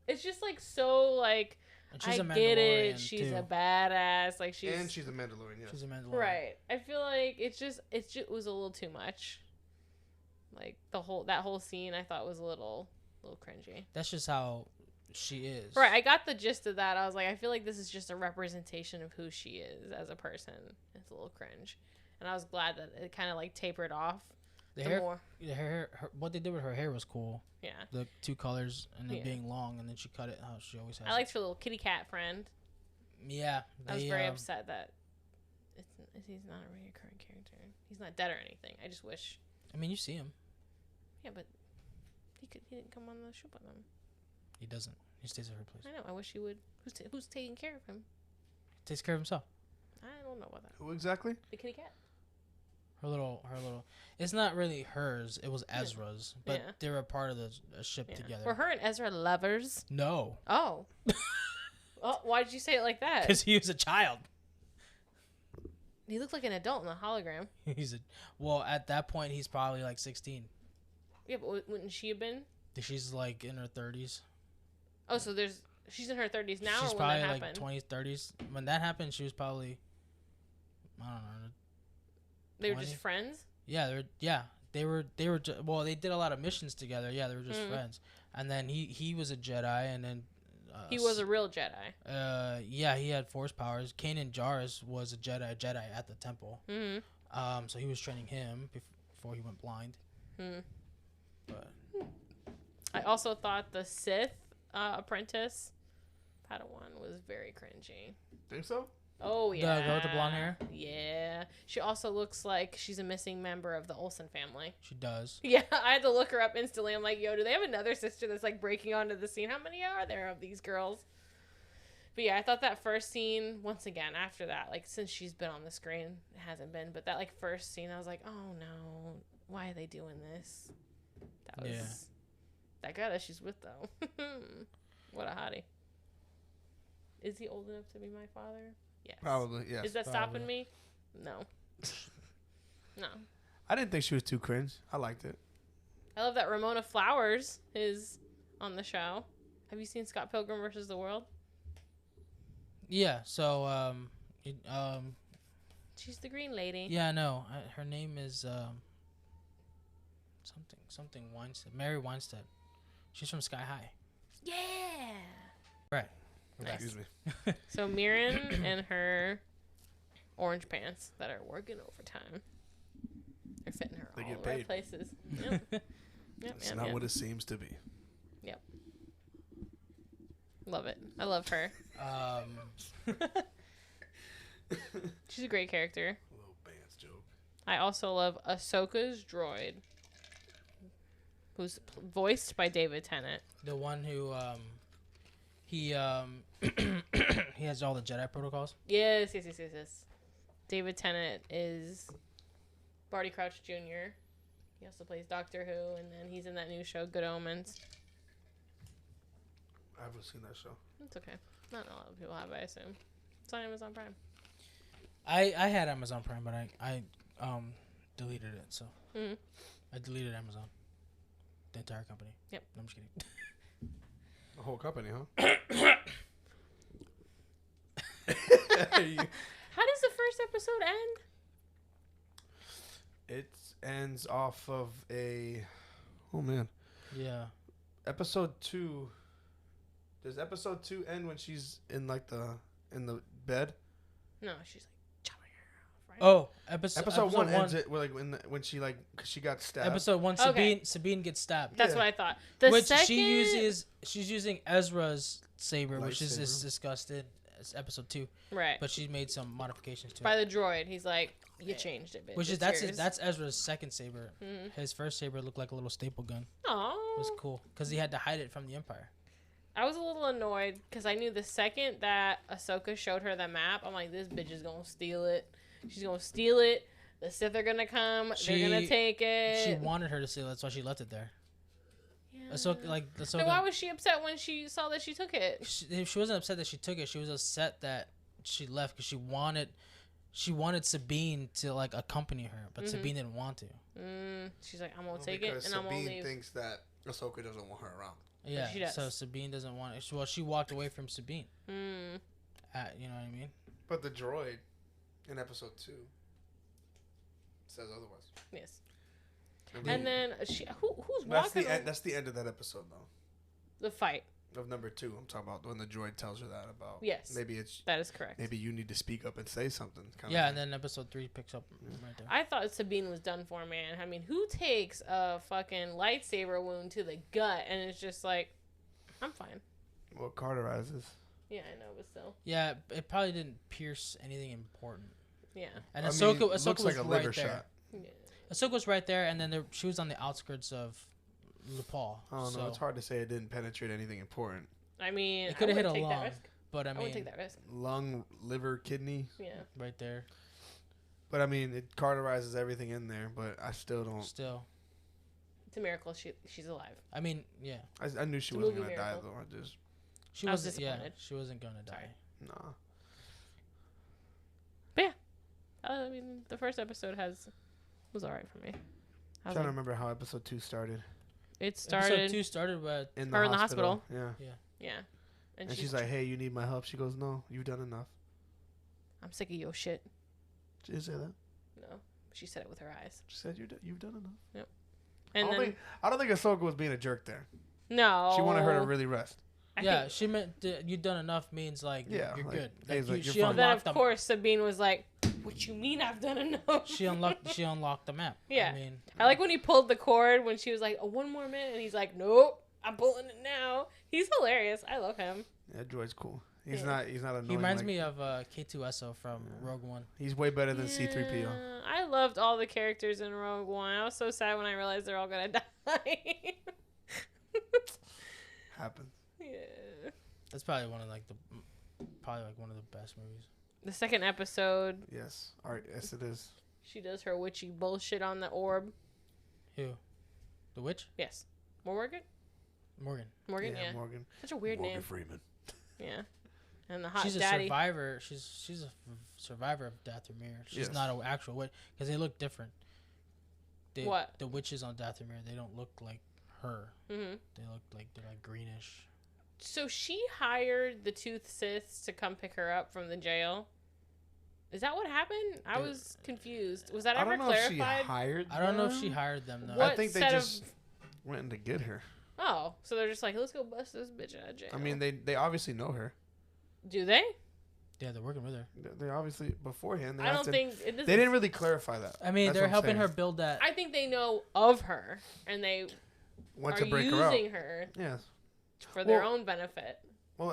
it's just like so like And she's I a get it. Mandalorian, She's too. a badass. Like she's And she's a Mandalorian. Yes. She's a Mandalorian. right. I feel like it just was a little too much. Like that whole scene, I thought was a little cringy. That's just how she is. Right, I got the gist of that. I was like, I feel like this is just a representation of who she is as a person. It's a little cringe, and I was glad that it kind of like tapered off. The more, hair, what they did with her hair was cool. yeah. The 2 colors and it Yeah. being long, and then she cut it how she always has. I liked her little kitty cat friend. Yeah. I was very upset that he's not a recurring character. He's not dead or anything. I just wish. I mean, you see him. Yeah, but he didn't come on the show with them. He doesn't. He stays at her place. I know. I wish he would. Who's taking care of him? He takes care of himself. I don't know about that. Who exactly? The kitty cat. Her little. It's not really hers. It was Ezra's, but Yeah. they were part of the ship together. Were her and Ezra lovers? No. Oh. Oh, why did you say it like that? Because he was a child. He looked like an adult in the hologram. Well, at that point, he's probably like 16. Yeah, but wouldn't she have been? She's like in her 30s. Oh, so she's in her 30s now, She's or when probably that like happened? 20s, 30s. When that happened, she was probably, I don't know. They were 20? just friends? They were well, they did a lot of missions together. Yeah, they were just friends. And then he was a Jedi, and then He was a real Jedi. Yeah, he had Force powers. Kanan Jarrus was a Jedi at the temple. Mm-hmm. So he was training him before he went blind. But I also thought the Sith apprentice Padawan was very cringy. Think so? Oh, yeah. The girl with the blonde hair? Yeah. She also looks like she's a missing member of the Olsen family. She does. Yeah, I had to look her up instantly. I'm like, yo, do they have another sister that's like breaking onto the scene? How many are there of these girls? But yeah, I thought that first scene, once again, after that, like, since she's been on the screen, it hasn't been, but that, like, first scene, I was like, oh, no, why are they doing this? That was that guy that she's with, though. What a hottie. Is he old enough to be my father? Yes. Probably, yes. Is that stopping me? No. No. I didn't think she was too cringe. I liked it. I love that Ramona Flowers is on the show. Have you seen Scott Pilgrim versus the World? Yeah. So She's the green lady. yeah, no, her name is something Weinstead. Mary Weinstead. She's from Sky High. Yeah. Right. Nice. Excuse me. So Mirren and her orange pants that are working overtime. They're fitting her They all get the right paid. places. Yep. It's not what it seems to be. Yep. Love it. I love her. She's a great character. Little Bance joke. I also love Ahsoka's droid, who's voiced by David Tennant. The one who he he has all the Jedi protocols. Yes. David Tennant is Barty Crouch Jr. He also plays Doctor Who, and then he's in that new show, Good Omens. I haven't seen that show. It's okay. Not a lot of people have, I assume. It's on Amazon Prime. I had Amazon Prime, but I deleted it. So I deleted Amazon, the entire company. Yep. No, I'm just kidding. The whole company, huh? How does the first episode end? It ends off of a... Oh, man. Yeah. Episode 2... Does episode 2 end when she's in, like, in the bed? No, she's like chopping her off, right? Oh, Episode 1 ends it where, like, when she, like... Cause she got stabbed. Episode 1, Okay. Sabine gets stabbed. That's Yeah. what I thought. Which second... she's using Ezra's saber, which is Lightsaber. discussed in episode 2. Right. But she made some modifications to By it. the droid. He's like, you changed it, bitch. Which is It's yours. that's Ezra's second saber. Mhm. His first saber looked like a little staple gun. Aw. It was cool because he had to hide it from the Empire. I was a little annoyed because I knew the second that Ahsoka showed her the map, I'm like, this bitch is going to steal it. She's going to steal it. The Sith are going to come. They're going to take it. She wanted her to steal it. That's why she left it there. Yeah. Ahsoka, So why was she upset when she saw that she took it? she wasn't upset that she took it. She was upset that she left because she wanted Sabine to like accompany her, but Sabine didn't want to. She's like, I'm going to take it and I'm going to Sabine leave. thinks that Ahsoka doesn't want her around. Yeah, she does. so Sabine doesn't want it. Well, she walked away from Sabine. You know what I mean? But the droid in episode 2 says otherwise. Yes. Remember? And then who's That's walking the end. That's the end of that episode, though. the fight. Of number 2, I'm talking about when the droid tells her that about. Yes. Maybe it's. That is correct. Maybe you need to speak up and say something. Yeah, and then episode 3 picks up right there. I thought Sabine was done for, man. I mean, who takes a fucking lightsaber wound to the gut and it's just like, I'm fine. Well, cauterizes. Yeah, I know, but still. Yeah, it probably didn't pierce anything important. Yeah. And I Ahsoka mean, was looks like a right liver there. shot. Yeah. Ahsoka was right there, and then she was on the outskirts of Lupal. I don't know. So It's hard to say it didn't penetrate anything important. I mean, it could have hit a take that lung, risk. but I I mean, would take that risk. Lung, liver, kidney. Yeah. right there. But I mean, it cauterizes everything in there. But I still don't. Still, It's a miracle she's alive. I mean, yeah, I knew she It's a wasn't movie gonna die miracle. though. I just she I was wasn't. Yeah, disappointed. she wasn't gonna die. Sorry. nah. I mean, the first episode was alright for me. I I'm was trying to like, remember how episode 2 started. it started. Episode 2 started with In Or in the hospital. Yeah. Yeah. And she's like, "Hey, you need my help?" She goes, "No, you've done enough." I'm sick of your shit. She didn't say that. No, she said it with her eyes. She said, "You've done enough." And I don't think Ahsoka was being a jerk there. no, She wanted her to really rest. I yeah, think- she meant you've done enough means like Yeah, you're like, good. hey, it's like, you're she fine. Then unlocked of course Sabine was like, "What you mean I've done enough?" she unlocked the map. Yeah. I mean, I like when he pulled the cord when she was like, "Oh, 1 more minute," and he's like, "Nope, I'm pulling it now." He's hilarious. I love him. Yeah, Droid's cool. He's Yeah. not annoying. he reminds like- me of K2SO from Rogue One. He's way better than C-3PO. Yeah, I loved all the characters in Rogue One. I was so sad when I realized they're all gonna die. Happens. Yeah. That's probably one of one of the best movies. The second episode, Yes. All right. Yes, it is. she does her witchy bullshit on the orb. Who? The witch? Yes. Morgan? Morgan. Morgan, yeah. Morgan. Such a weird Morgan name. Freeman. Yeah. And the hot She's a daddy. survivor. She's a survivor of Dathomir. She's Yes. not an actual witch because they look different. What? The witches on Dathomir, they don't look like her. Mm-hmm. They look like they're like greenish. So she hired the Tooth Siths to come pick her up from the jail. Is that what happened? I was confused. Was that I ever don't know if she clarified? hired. I don't know if them. she hired them though. What I think they set just went in to get her. Oh, so they're just like, let's go bust this bitch out of jail. I mean, they obviously know her. Do they? Yeah, they're working with her. They obviously beforehand. They I have don't to- think it doesn't. they didn't really clarify that. I mean, That's they're what I'm helping saying. her build that. I think they know of her and they Want are to break her out. using her Yes. for their Well- own benefit. Well,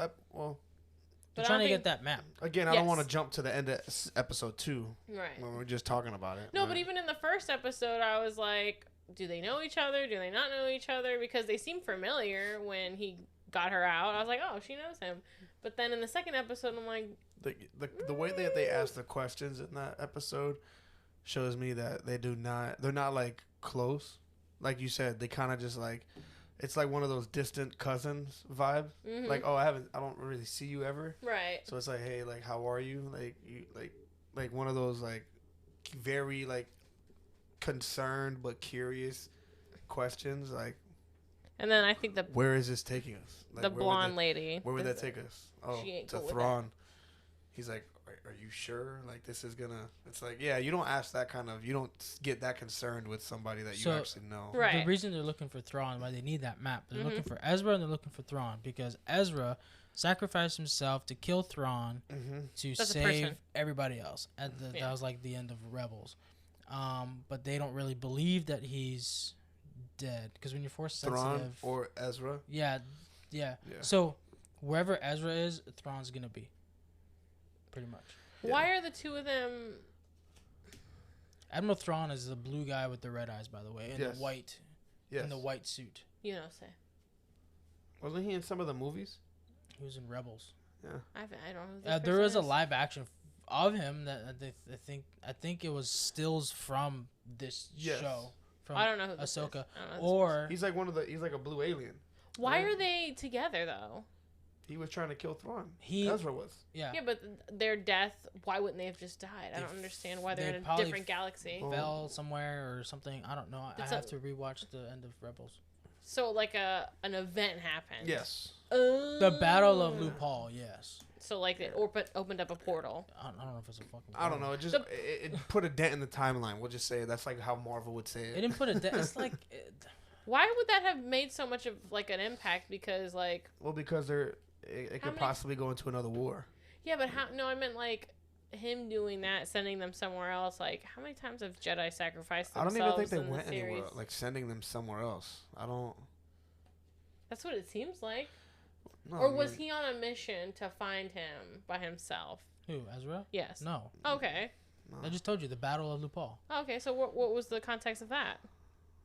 They're But I trying to don't get that map. again, I don't want to Yes. jump to the end of episode 2 Right. when we're just talking about it. No, right? but even in the first episode, I was like, do they know each other? Do they not know each other? Because they seem familiar when he got her out. I was like, oh, she knows him. But then in the second episode, I'm like, the way that they ask the questions in that episode shows me that they're not like close. Like you said, they kind of just like, it's like one of those distant cousins vibe. mhm. Like, oh, I don't really see you ever. right. So it's like, hey, like, how are you? Like, you like one of those like very like concerned but curious questions. Like, And then I think where is this taking us? Like, the where would blonde that- lady. Where would that is- take us? Oh, she ain't to cool with Thrawn. He's like, are you sure? Like, this is gonna. It's like, yeah, you don't ask that kind of. You don't get that concerned with somebody that you So- actually know. Right. The reason they're looking for Thrawn, why they need that map, they're Mhm. looking for Ezra and they're looking for Thrawn because Ezra sacrificed himself to kill Thrawn Mm-hmm. to That's a save person. everybody else. And Yeah. that was like the end of Rebels. But they don't really believe that he's dead because when you're force Thrawn sensitive, or Ezra. yeah. Yeah. So wherever Ezra is, Thrawn's gonna be. Pretty much. Why are the two of them? Admiral Thrawn is the blue guy with the red eyes, by the way, in Yes. the white, Yes. in the white suit. You know, say Wasn't he in some of the movies? He was in Rebels. Yeah. I don't know. Who this There was a person is. live action of him that I think it was stills from this Yes. show from I don't know who this is. Ahsoka, I don't know who this or He's like he's like a blue alien. Why right? are they together though? He was trying to kill Thrawn. He- Ezra was. yeah, Yeah, but their death. Why wouldn't they have just died? I They don't understand why they're they in a probably different galaxy. Oh. fell somewhere or something. I don't know. I It's have a- to rewatch the end of Rebels. So like an event happened. Yes. The Battle of Lupal, yes. So like it opened up a portal. I don't know if it's a fucking. I don't know. It just it put a dent in the timeline. We'll just say that's like how Marvel would say It it. didn't put a. It's like. Why would that have made so much of like an impact? Because like Well, because it How could many- possibly go into another war. yeah, but how? No, I meant like him doing that, sending them somewhere else. Like how many times have Jedi sacrificed I themselves don't even think they in went the series? anywhere. Like sending them somewhere else. I don't. That's what it seems like. No, Or was he on a mission to find him by himself? Who, Ezra? Yes. No. Okay. I just told you the Battle of Lupal. Okay. So what was the context of that?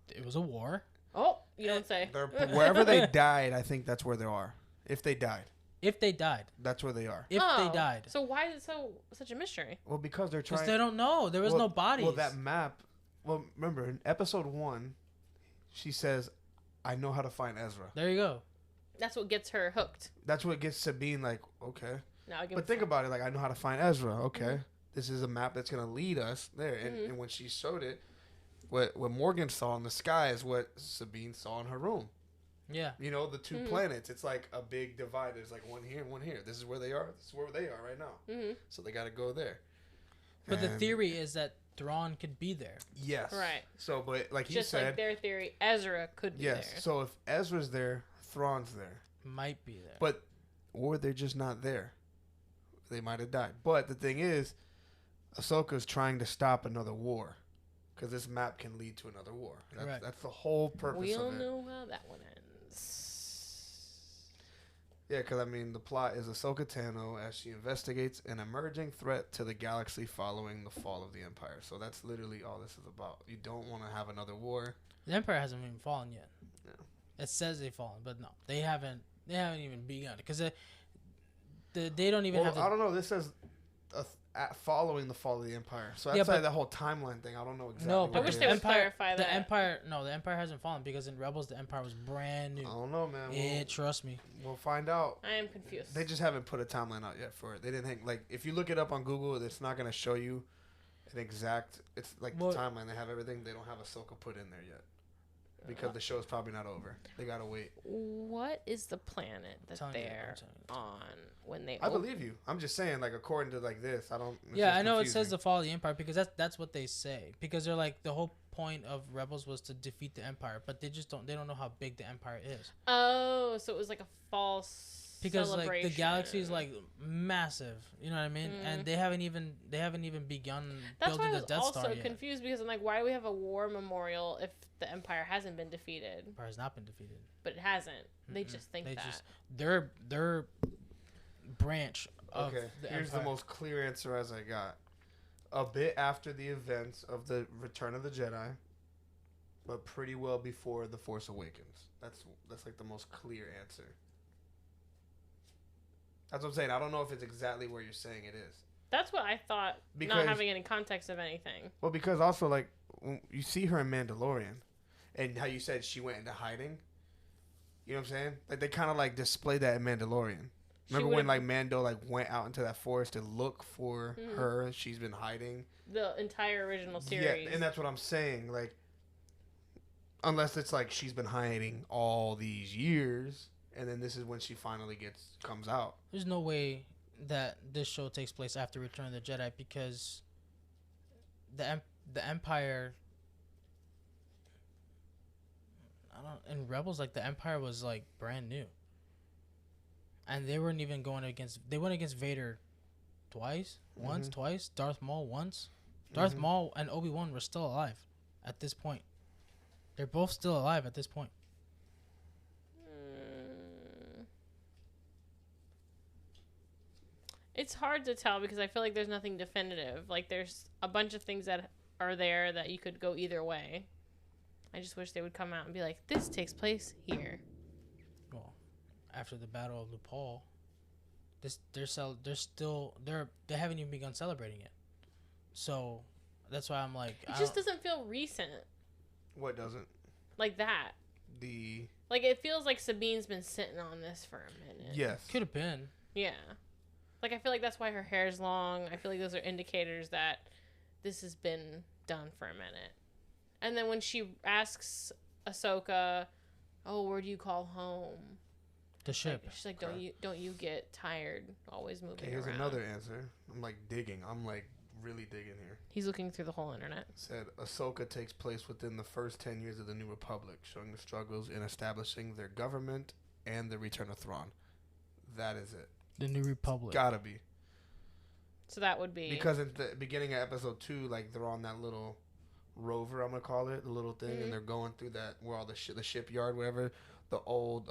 It was a war. Oh, you don't say. Wherever they died, I think that's where they are. If they died. If they died. That's where they are. If they died. So why is it such a mystery? Well, because they're trying. Because they don't know. There was no bodies. Well, that map. Well, remember in episode 1, she says, "I know how to find Ezra." There you go. That's what gets her hooked. That's what gets Sabine like, okay. Now, but think about it, like I know how to find Ezra. Okay, Mm-hmm. this is a map that's gonna lead us there. And when she showed it, what Morgan saw in the sky is what Sabine saw in her room. Yeah. You know, the two planets. It's like a big divide. There's like one here and one here. This is where they are. This is where they are right now. Mm-hmm. So they got to go there. But the theory is that Thrawn could be there. Yes. Right. So, but like he just said, like their theory, Ezra could be there. So if Ezra's there, Thrawn's there. Might be there. But, or they're just not there. They might have died. But the thing is, Ahsoka's trying to stop another war. Because this map can lead to another war. That's the whole purpose of it. We'll know how that one ends. Yeah, because, I mean, the plot is Ahsoka Tano as she investigates an emerging threat to the galaxy following the fall of the Empire. So that's literally all this is about. You don't want to have another war. The Empire hasn't even fallen yet. Yeah. It says they've fallen, but no. They haven't even begun. Because they don't even have... I don't know. This says... following the fall of the Empire. So outside that whole timeline thing, I don't know exactly. No, I wish they would clarify that. The Empire hasn't fallen because in Rebels, the Empire was brand new. I don't know, man. Trust me. We'll find out. I am confused. They just haven't put a timeline out yet for it. They didn't think, like, if you look it up on Google, it's not going to show you an exact, it's like the timeline. They have everything. They don't have Ahsoka put in there yet. Because the show's probably not over. They gotta wait. What is the planet that they're on when they... I believe you. I'm just saying, like, according to, like, this, I don't... Yeah, I know it says the fall of the Empire because that's what they say. Because they're like, the whole point of Rebels was to defeat the Empire. But they don't know how big the Empire is. Oh, so it was like a false because like the galaxy is like massive, you know what I mean? And they haven't even begun building the Death Star yet. That's why I was also confused because I'm like, why do we have a war memorial if the Empire hasn't been defeated? Empire has not been defeated, but it hasn't. They just think that their branch. Of the here's Empire. the most clear answer as I got. A bit after the events of the Return of the Jedi, but pretty well before The Force Awakens. That's like the most clear answer. That's what I'm saying. I don't know if it's exactly where you're saying it is. That's what I thought, not having any context of anything. Well, because also, like, when you see her in Mandalorian, and how you said she went into hiding. You know what I'm saying? Like, they kind of, like, display that in Mandalorian. Remember when, like, Mando, like, went out into that forest to look for her? She's been hiding. The entire original series. Yeah, and that's what I'm saying. Like, unless it's, like, she's been hiding all these years... And then this is when she finally comes out. There's no way that this show takes place after Return of the Jedi because the Empire. In Rebels, like the Empire was like brand new, and they weren't even going against. They went against Vader twice. Darth Maul once. Darth Maul and Obi-Wan were still alive at this point. They're both still alive at this point. It's hard to tell because I feel like there's nothing definitive. Like, there's a bunch of things that are there that you could go either way. I just wish they would come out and be like, this takes place here. Well, after the Battle of Lupol, they haven't even begun celebrating it. So that's why I'm like, it just doesn't feel recent. What doesn't? Like that. Like, it feels like Sabine's been sitting on this for a minute. Yes. Could have been. Yeah. Like, I feel like that's why her hair's long. I feel like those are indicators that this has been done for a minute. And then when she asks Ahsoka, oh, where do you call home? The ship. Like, she's like, don't you get tired always moving here's around? Another answer. I'm, like, digging. I'm, like, really digging here. He's looking through the whole internet. Said, Ahsoka takes place within the first 10 years of the New Republic, showing the struggles in establishing their government and the return of Thrawn. That is it. The New Republic. Gotta be. So that would be... Because at the beginning of episode 2, like, they're on that little rover, I'm going to call it, the little thing, and they're going through that, where all the shipyard, whatever, the old,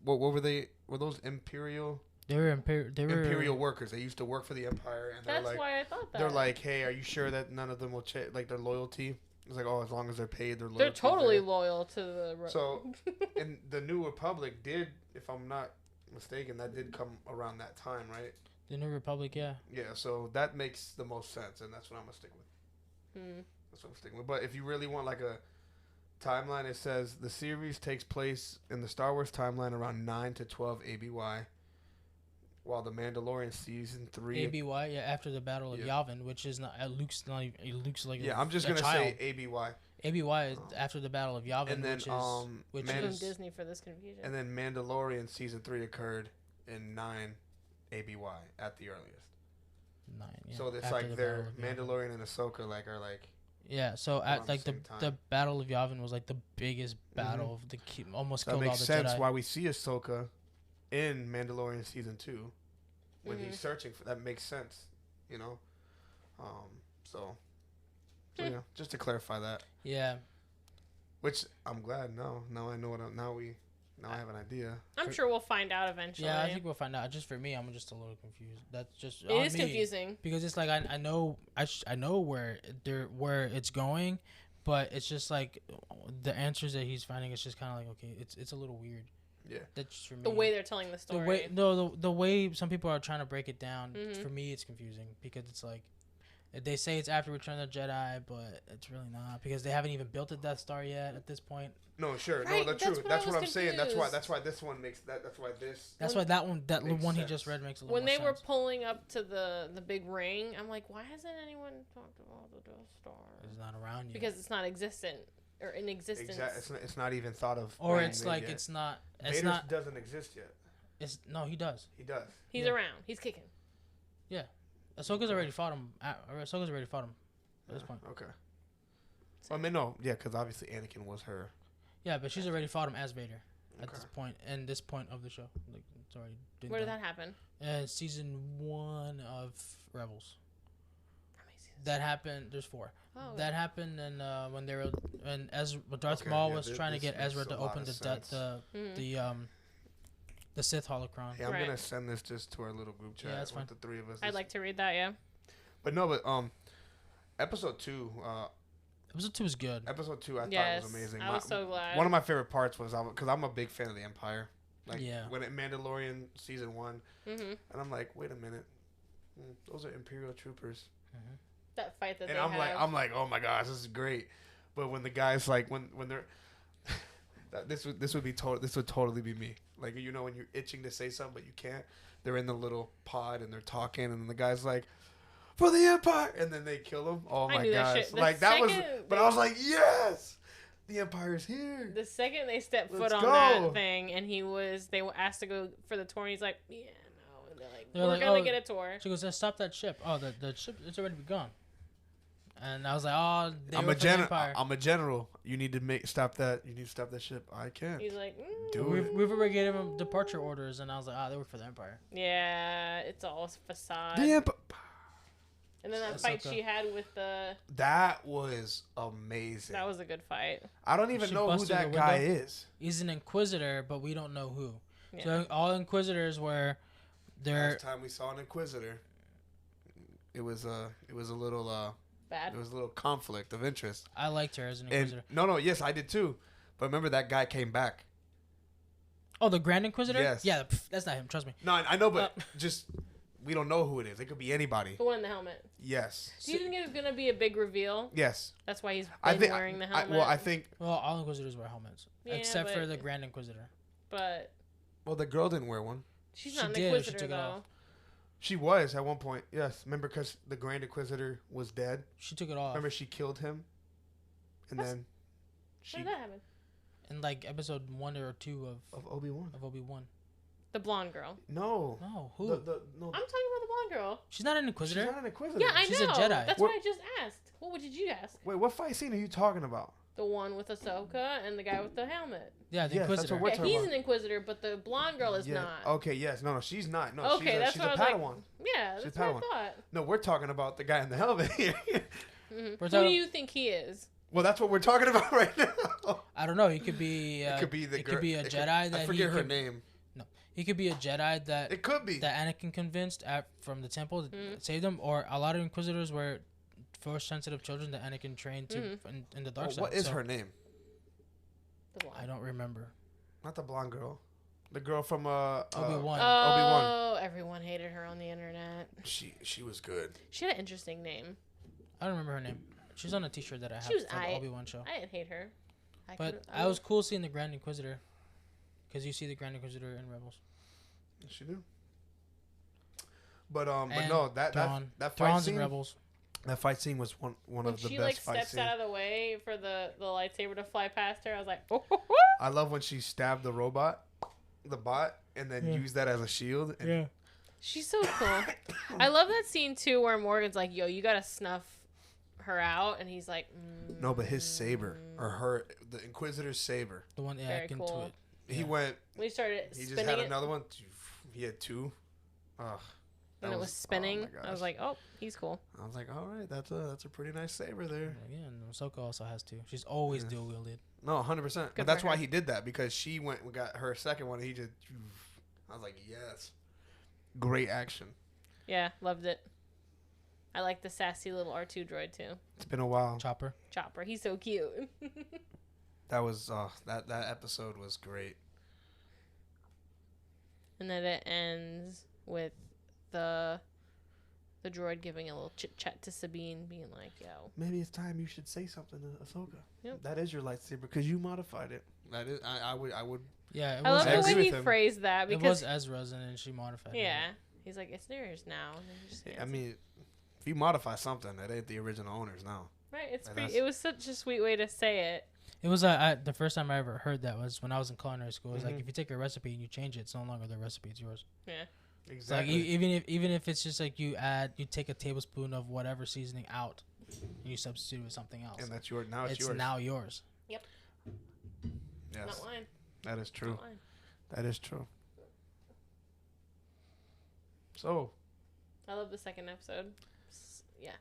what were they? Were those Imperial? They were Imperial workers. They used to work for the Empire, and they're That's like... why I thought that. They're like, hey, are you sure that none of them will change, like, their loyalty? It's like, oh, as long as they're paid, they're loyal. They're totally loyal to the. So, and the New Republic did, if I'm not mistaken, that did come around that time, right? The New Republic, yeah. Yeah, so that makes the most sense, and that's what I'm gonna stick with. That's what I'm sticking with. But if you really want like a timeline, it says the series takes place in the Star Wars timeline around 9 to 12 ABY, while the Mandalorian season 3 ABY, yeah, after the Battle of Yavin, which is not Luke's not even, Luke's like I'm just gonna say ABY. ABY is after the Battle of Yavin, and then which is Disney for this confusion. And then Mandalorian season 3 occurred in 9 ABY at the earliest. 9. Yeah, so it's like their Mandalorian and Ahsoka are like. Yeah, so at like the Battle of Yavin was like the biggest battle of the almost killed all the Jedi. That makes sense why we see Ahsoka in Mandalorian season 2 when he's searching for that. Makes sense, you know. So yeah, just to clarify that. Yeah. Which I'm glad. Now I know what. Now I have an idea. I'm sure we'll find out eventually. Yeah, I think we'll find out. Just for me, I'm just a little confused. That's just it is confusing because it's like I know where it's going, but it's just like the answers that he's finding. It's just kind of like okay, it's a little weird. Yeah, that's just for me. The way they're telling the story. The way some people are trying to break it down. For me, it's confusing because it's like. They say it's after Return of the Jedi, but it's really not because they haven't even built a Death Star yet at this point. No, sure, right, no, that's true. That's what I'm saying. That's why this one makes that. That's why this. That's why that one he just read makes a little when more sense. When they were pulling up to the big ring, I'm like, why hasn't anyone talked about the Death Star? It's not around yet because it's not existent or in existence. Exactly. It's not even thought of. Or it's like yet. It's not. It's Vader doesn't exist yet. He does. He does. He's around. He's kicking. Yeah. Ahsoka's already fought him. Ahsoka's already fought him at this point. Okay. Well, I mean, no, yeah, because obviously Anakin was her. Yeah, but she's already fought him as Vader at this point, and this point of the show. Like, it's already been Where did done. that happen? Season 1 of Rebels. That happened. There's 4. Oh, that happened, and when they were, when Darth Maul was trying to get Ezra to open the Sith holocron. Hey, I'm gonna send this just to our little group chat. Yeah, that's fine. The 3 of us. I'd like to read that. Yeah. But episode 2. Episode 2 was good. Episode 2, I thought was amazing. I was so glad. One of my favorite parts was because I'm a big fan of the Empire. Like yeah. When Mandalorian season 1, and I'm like, wait a minute, those are Imperial troopers. That fight that and they have. I'm like, oh my gosh, this is great. But when the guys like when they're this would totally be me. Like, you know, when you're itching to say something but you can't. They're in the little pod and they're talking, and the guy's like, "For the Empire!" And then they kill him. Oh my gosh! Like that was. But I was like, yes, the Empire's here. The second they stepped foot on that thing, and they were asked to go for the tour, and he's like, "Yeah, no." And they're like, "We're gonna get a tour." She goes, "Stop that ship!" Oh, the ship, it's already gone. And I was like, "Oh, I'm a general. You need to stop that. You need to stop that ship. I can't." He's like, We've already gave him departure orders, and I was like, they work for the Empire. Yeah, it's all facade. The Empire. And then that fight she had with the... That was amazing. That was a good fight. I don't even know who that guy is. He's an Inquisitor, but we don't know who. Yeah. So all Inquisitors were... Last time we saw an Inquisitor, it was a little... Bad. It was a little conflict of interest. I liked her as an Inquisitor. Yes, I did too. But remember that guy came back. Oh, the Grand Inquisitor? Yes. Yeah, that's not him. Trust me. No, I know, but just... We don't know who it is. It could be anybody. The one in the helmet. Yes. Do you think it's going to be a big reveal? Yes. That's why he's wearing the helmet? Well, all Inquisitors wear helmets. Yeah, except for the Grand Inquisitor. But... Well, the girl didn't wear one. She's not an Inquisitor, she took though. It off. She was at one point. Yes. Remember, because the Grand Inquisitor was dead? She took it off. Remember, she killed him? And then... When did that happen? In, like, episode 1 or 2 of Obi-Wan. Of Obi-Wan. The blonde girl. No. Who? No. I'm talking about the blonde girl. She's not an Inquisitor. She's not an Inquisitor. Yeah, I know. She's a Jedi. That's what I just asked. What did you ask? Wait, what fight scene are you talking about? The one with Ahsoka and the guy with the helmet. Yeah, the Inquisitor. That's what we're talking he's about. an Inquisitor, but the blonde girl is not. Okay, yes. No, she's not. No, okay, she's a Padawan. Like, yeah, that's what I thought. No, we're talking about the guy in the helmet here. Who do you think he is? Well, that's what we're talking about right now. I don't know. He could be... it could be a Jedi that I forget her name. No. He could be a Jedi that... It could be. That Anakin convinced from the temple to save them. Or a lot of Inquisitors were force sensitive children that Anakin trained to in the dark side. What is her name? The blonde. I don't remember. Not the blonde girl. The girl from Obi-Wan. Oh, everyone hated her on the internet. She was good. She had an interesting name. I don't remember her name. She's on a T-shirt that I have She was for the Obi-Wan show. I didn't hate her. But I was cool seeing the Grand Inquisitor, because you see the Grand Inquisitor in Rebels. Yes, you do. But no, that fight Thrawn's scene. in Rebels. That fight scene was one when of the she best fight steps scenes. out of the way for the lightsaber to fly past her, I was like, oh. I love when she stabbed the bot, and then used that as a shield. And She's so cool. I love that scene too, where Morgan's like, "Yo, you gotta snuff her out," and he's like, No, but his saber or the Inquisitor's saber. The one Very into cool. it. He went. We started. He spinning just had it, another one. He had two. Ugh. and it was spinning. Oh my I was gosh. like, "Oh, he's cool." I was like, all right, that's a pretty nice saber there. Yeah, and Ahsoka also has two. She's always dual wielded. No, 100%. Good But that's for why her. he did that, because she got her second one. And he just. I was like, yes. Great action. Yeah, loved it. I like the sassy little R2 droid too. It's been a while. Chopper. Chopper, he's so cute. That was that episode was great. And then it ends with the droid giving a little chit chat to Sabine, being like, "Yo, Maybe it's time you should say something to Ahsoka. Yep. That is your lightsaber because you modified it. That is, I would. Yeah, it I was. love the agree way he with him. phrased that It because was Ezra's, and then she modified it. yeah, he's like, it's theirs now." And he just I hands it. mean, if you modify something, that ain't the original owners now. Right, it's And pretty. that's- It was such a sweet way to say it. It was the first time I ever heard that was when I was in culinary school. It was like Mhm. if you take a recipe and you change it, it's no longer the recipe; it's yours. Yeah. It's like Exactly. even if it's just like you take a tablespoon of whatever seasoning out, and you substitute it with something else. And that's yours. Now it's it's yours. now yours. Yes, not lying. That is true. Not lying. That is true. So, I love the second episode. Yeah,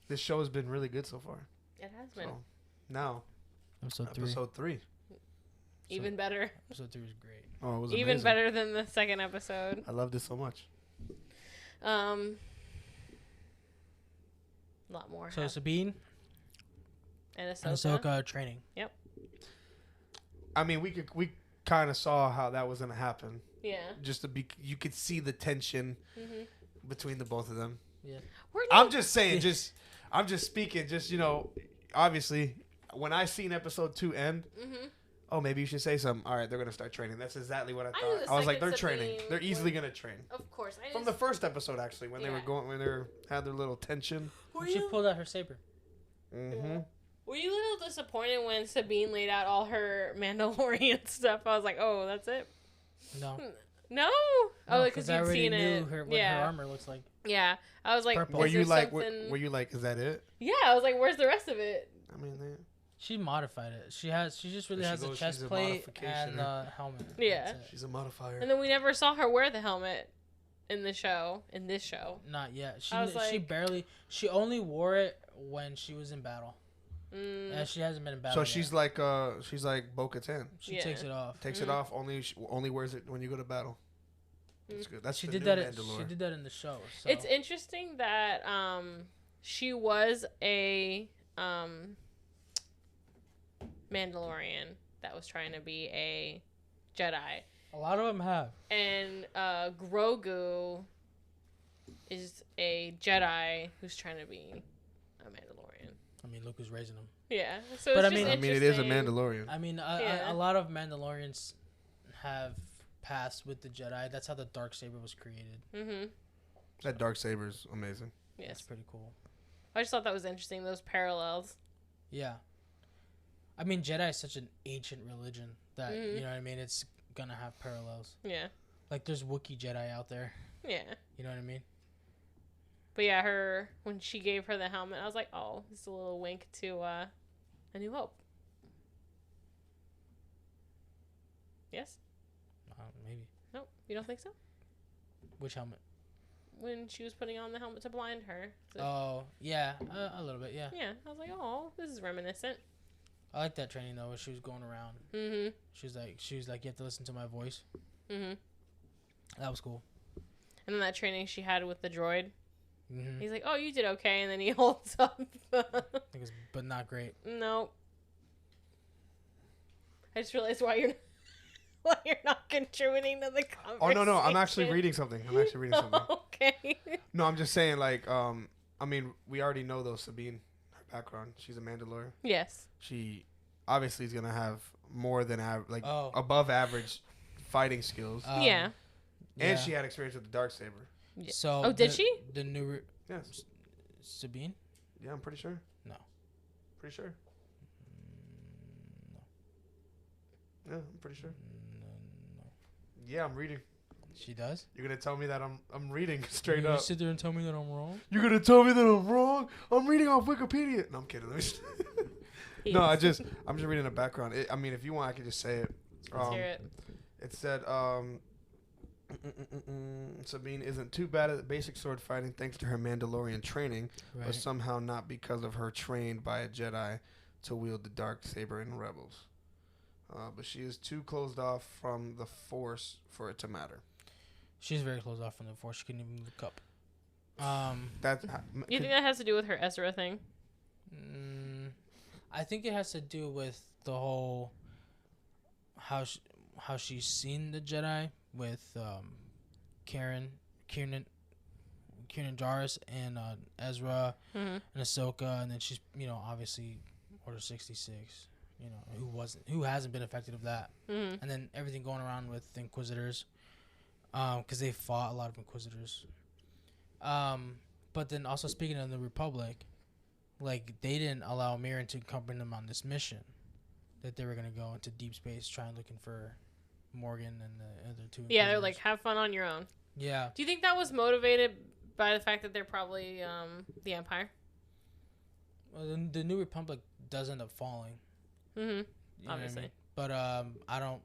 this show has been really good so far. it has been So, now, Episode 3. even better. Episode 3 was great. Oh, it was Even amazing. better than the second episode. I loved it so much. A lot more. So Sabine and and Ahsoka. Ahsoka training. I mean, we kind of saw how that was gonna happen. Yeah. Just to be, you could see the tension Mm-hmm. between the both of them. Yeah. I'm just saying, I'm just speaking, obviously, when I seen episode 2 end, Mm-hmm. oh, maybe you should say something. All right, they're gonna start training. That's exactly what I knew thought. the I was like, second they're training. Sabine They're easily was- gonna train. Of course. From the first episode, actually, when they were had their little tension. She pulled out her saber. Mm-hmm. Were you a little disappointed when Sabine laid out all her Mandalorian stuff? I was like, oh, that's it? No. No? Oh, because I you'd already seen knew it. her, what yeah. her armor looks like. Yeah. I was like, Purple. Were is you there like, something... were you like, is that it? Yeah, I was like, where's the rest of it? I mean, She modified it. She just really There has she a goes. chest She's a plate modification, and a helmet. Yeah. That's it. she's a modifier. And then we never saw her wear the helmet in this show. Not yet. She I was like- she only wore it when she was in battle. Mm, And she hasn't been in battle. So she's yet. like Bo-Katan. She Yeah. takes it off. Takes it off. Only wears it when you go to battle. That's good. That's She the did new that. Mandalore. She did that in the show. So. It's interesting that she was a Mandalorian that was trying to be a Jedi. A lot of them have. And Grogu is a Jedi who's trying to be a Mandalorian. I mean, look who's raising them. Yeah. So But it's I mean- just I mean, it is a interesting. Mandalorian. I mean, Yeah. a lot of Mandalorians have passed with the Jedi. That's how the dark saber was created. Mm-hmm. That dark saber's amazing. Yes. That's pretty cool. I just thought that was interesting, those parallels. Yeah. I mean, Jedi is such an ancient religion that, Mhm. you know what I mean? It's going to have parallels. Yeah. Like, there's Wookiee Jedi out there. Yeah. You know what I mean? But yeah, when she gave her the helmet, I was like, oh, this is a little wink to A New Hope. Yes? Maybe. No, you don't think so? Which helmet? When she was putting on the helmet to blind her. So, Oh, yeah. A little bit, yeah. yeah, I was like, oh, this is reminiscent. I like that training, though, where she was going around. Mm-hmm. She was like, you have to listen to my voice. Mm-hmm. That was cool. And then that training she had with the droid. Mm-hmm. He's like, "Oh, you did okay," and then he holds up. But not great. No. I just realized why you're not contributing to the conversation. Oh no, I'm actually reading something. Okay. No, I'm just saying, like, I mean, we already know though Sabine, her background. She's a Mandalorian. Yes. She obviously is gonna have more than above average fighting skills. Yeah. And she had experience with the Darksaber. Yeah. So did she? The new Yes. Sabine? Yeah, I'm pretty sure. No. Pretty sure. No. Yeah, I'm pretty sure. No. Yeah, I'm reading. She does? You're gonna tell me that I'm reading straight You up. sit there and tell me that I'm wrong? You're gonna tell me that I'm wrong? I'm reading off Wikipedia. No, I'm kidding. No, I'm just reading the background. I mean, if you want, I could just say it. Let's hear it. It said, Sabine isn't too bad at basic sword fighting thanks to her Mandalorian training, but somehow not because of her trained by a Jedi to wield the Darksaber in Rebels. But she is too closed off from the Force for it to matter. She's very closed off from the Force. She couldn't even move the cup. You think that has to do with her Ezra thing? I think it has to do with the whole how she's seen the Jedi with Kieran Jarrus and Ezra and Ahsoka, and then she's obviously Order 66, who hasn't been affected of that, and then everything going around with Inquisitors, because they fought a lot of Inquisitors, but then also speaking of the Republic, like they didn't allow Mirren to accompany them on this mission, that they were gonna go into deep space trying looking for Morgan and the other two. Yeah, they're like, have fun on your own. Yeah. Do you think that was motivated by the fact that they're probably the Empire? Well, the New Republic does end up falling. Obviously. I mean? But I don't.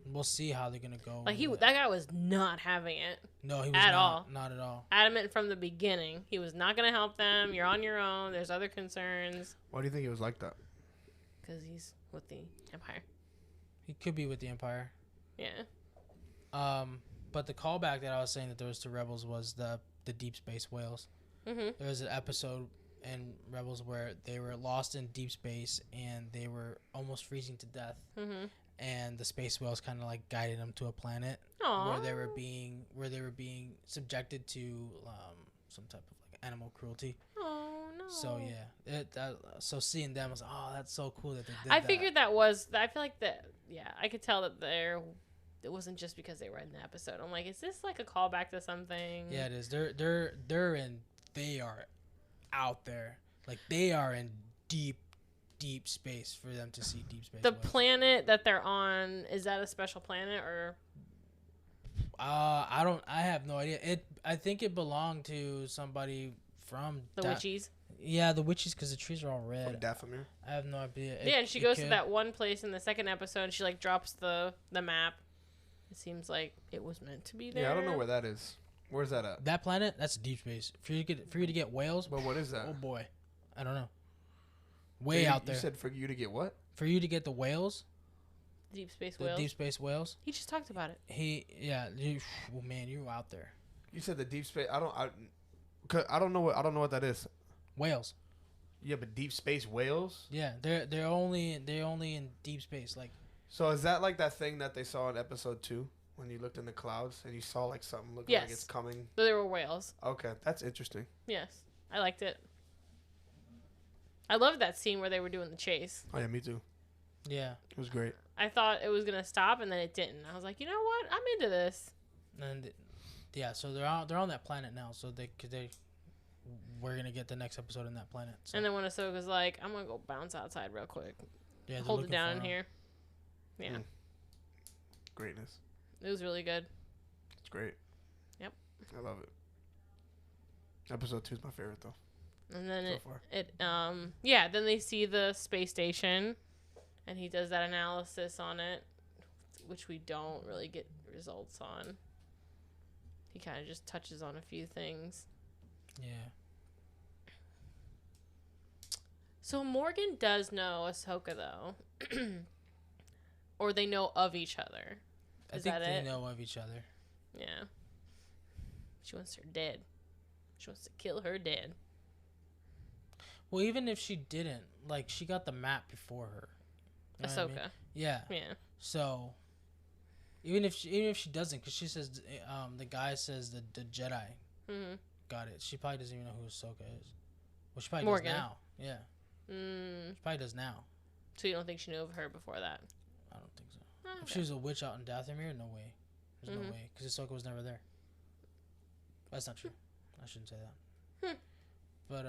We'll see how they're gonna go. Like that guy was not having it. No, he was at all. Not at all. Adamant from the beginning. He was not gonna help them. You're on your own. There's other concerns. Why do you think he was like that? Because he's with the Empire. He could be with the Empire. Yeah. But the callback that I was saying that there was to Rebels was the deep space whales. There was an episode in Rebels where they were lost in deep space and they were almost freezing to death. And the space whales kind of like guided them to a planet where they were being subjected to some type of like animal cruelty. Oh no! So yeah, so seeing them, I was like, oh, that's so cool that they did that. I figured that was. I feel like that. Yeah, I could tell that it wasn't just because they were in the episode. I'm like, is this like a callback to something? Yeah, it is. They are out there. Like they are in deep space for them to see deep space. The planet that they're on, is that a special planet or? I have no idea. I think it belonged to somebody from the Witchies. Yeah, the Witchies, because the trees are all red. From Dathomir? I have no idea. Yeah, and she goes to that one place in the second episode, and she like drops the map. It seems like it was meant to be there. Yeah, I don't know where that is. Where's that at? That planet? That's deep space. For you to get whales. But what is that? Oh boy, I don't know. Way out there. You said for you to get what? For you to get the whales. Deep space whales. Deep space whales. He just talked about it. Well, man, you're out there. You said the deep space. I don't know what that is. Whales. Yeah, but deep space whales. Yeah, they're only in deep space. Like. So is that like that thing that they saw in episode 2 when you looked in the clouds and you saw like something looking like it's coming? So there were whales. Okay, that's interesting. Yes, I liked it. I loved that scene where they were doing the chase. Oh yeah, me too. Yeah, it was great. I thought it was gonna stop and then it didn't. I was like, you know what? I'm into this. And yeah, so they're on that planet now. So we're gonna get the next episode in that planet. So. And then when Ahsoka's like, I'm gonna go bounce outside real quick. Yeah, hold it down in here. Yeah. Greatness. It was really good. It's great. Yep. I love it. Episode 2 is my favorite though. And then then they see the space station and he does that analysis on it, which we don't really get results on. He kind of just touches on a few things. Yeah. So Morgan does know Ahsoka though. Or they know of each other. I think they know of each other. Yeah. She wants her dead. She wants to kill her dad. Well, even if she didn't, like, she got the map before her. You know Ahsoka. what I mean? Yeah. Yeah. So, even if she doesn't, because she says, the guy says the Jedi got it. She probably doesn't even know who Ahsoka is. Well, she probably Morgan. does now. Yeah. She probably does now. So you don't think she knew of her before that? I don't think so. Oh, okay. If she was a witch out in Dathomir, no way. There's no way, because Ahsoka was never there. That's not true. I shouldn't say that. But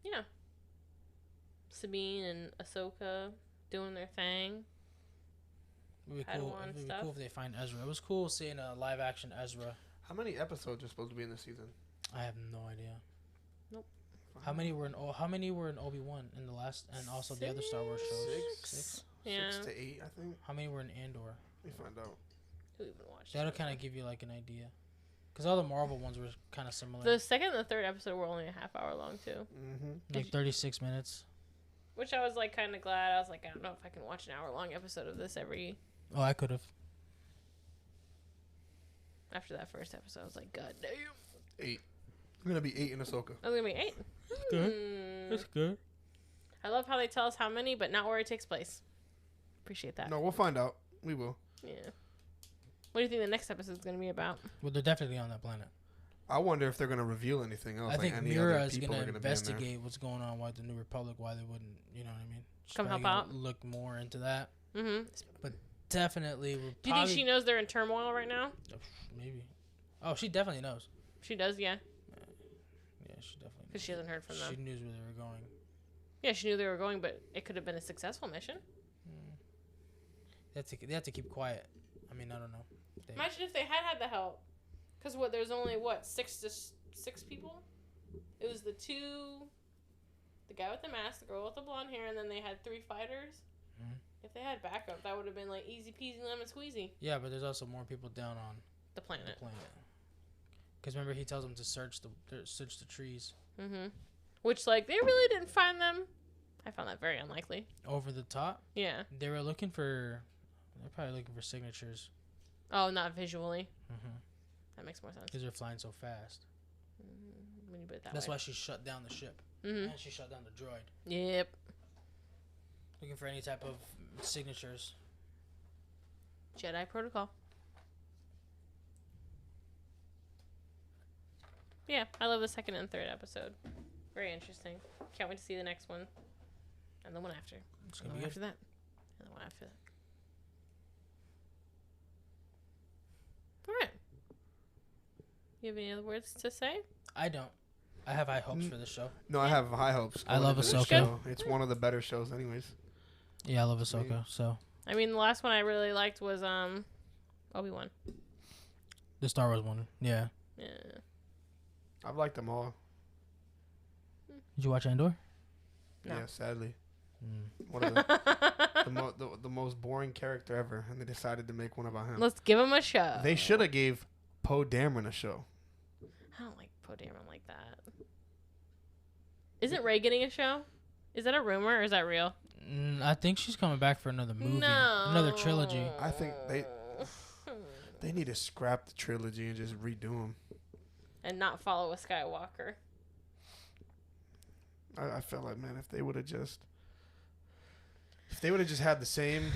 yeah. Sabine and Ahsoka doing their thing. It would be cool if they find Ezra. It was cool seeing a live action Ezra. How many episodes are supposed to be in this season? I have no idea. Nope. How many were in Obi-Wan in the last, and also the other Star Wars shows? Six? Yeah. 6 to 8, I think. How many were in Andor? Let me find out. Who even watched That'll kind of give you like an idea. Because all the Marvel ones were kind of similar. The second and the third episode were only a half hour long too. Like 36 minutes. Which I was like kind of glad. I was like, I don't know if I can watch an hour long episode of this every. Oh, I could have. After that first episode, I was like, God damn. 8. I'm gonna be 8 in Ahsoka. I was gonna be 8. That's good. That's good. I love how they tell us how many, but not where it takes place. Appreciate that. No, we'll find out. We will. Yeah. What do you think the next episode is going to be about? Well, they're definitely on that planet. I wonder if they're gonna reveal anything else. I think any Mira other is people going are to gonna be in there. investigate what's going on, why the New Republic, why they wouldn't, you know what I mean? She's Come probably help gonna out. Look more into that. Mm-hmm. But definitely. Do you think she knows they're in turmoil right now? Maybe. Oh, she definitely knows. She does, yeah. Yeah, she definitely. Because she hasn't heard from them. She knew where they were going. Yeah, she knew they were going, but it could have been a successful mission. They have to keep quiet. I mean, I don't know. Imagine if they had the help. Because there's only, 6 people? It was the guy with the mask, the girl with the blonde hair, and then they had 3 fighters. Mm-hmm. If they had backup, that would have been like easy peasy lemon squeezy. Yeah, but there's also more people down on the planet. Because remember, he tells them to search the trees. Mm-hmm. Which, they really didn't find them. I found that very unlikely. Over the top? Yeah. They're probably looking for signatures. Oh, not visually. Mm-hmm. That makes more sense. Because they're flying so fast. When you put it That's way. why she shut down the ship. Mm-hmm. And she shut down the droid. Yep. Looking for any type of signatures. Jedi protocol. Yeah, I love the second and third episode. Very interesting. Can't wait to see the next one. And the one after. It's and gonna the be one after that. And the one after that. Alright. You have any other words to say? I don't. I have high hopes for this show. No, I have high hopes. I love Ahsoka. Show. It's one of the better shows anyways. Yeah, I love Ahsoka, so. I mean, the last one I really liked was Obi-Wan. The Star Wars one, yeah. Yeah. I've liked them all. Did you watch Andor? No. Yeah, sadly. One of the most boring character ever, and they decided to make one about him. Let's give him a show. They should have gave Poe Dameron a show. I don't like Poe Dameron like that. Isn't Rey getting a show? Is that a rumor or is that real? I think she's coming back for another movie. No. Another trilogy. I think they need to scrap the trilogy and just redo them. And not follow a Skywalker. I felt like, man, if they would have just had the same,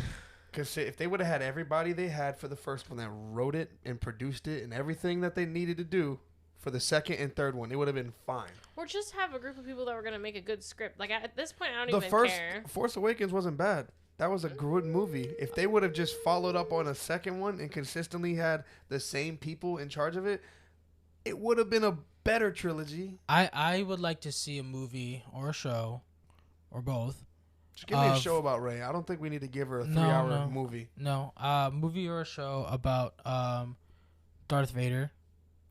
because if they would have had everybody they had for the first one that wrote it and produced it and everything that they needed to do for the second and third one, it would have been fine. Or just have a group of people that were going to make a good script. Like, at this point, I don't even care. The Force Awakens wasn't bad. That was a good movie. If they would have just followed up on a second one and consistently had the same people in charge of it, it would have been a better trilogy. I would like to see a movie or a show or both. Just give me a show about Rey. I don't think we need to give her a 3-hour movie. No, movie or a show about Darth Vader.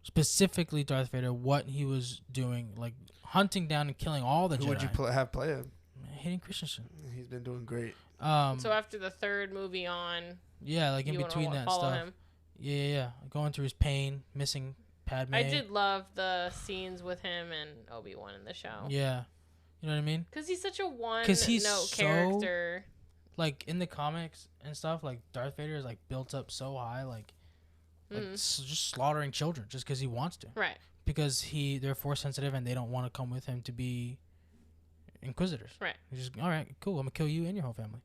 Specifically Darth Vader, what he was doing, like hunting down and killing all the Jedi. Who would you have play him? Hayden Christensen. He's been doing great. So after the third movie on, yeah, like in between that stuff. Him? Yeah, going through his pain, missing Padme. I did love the scenes with him and Obi-Wan in the show. Yeah, you know what I mean? Because he's such a one-note character. Like in the comics and stuff, like Darth Vader is like built up so high, like like just slaughtering children just because he wants to. Right. Because they're force sensitive and they don't want to come with him to be inquisitors. Right. He's just all right, cool. I'm gonna kill you and your whole family.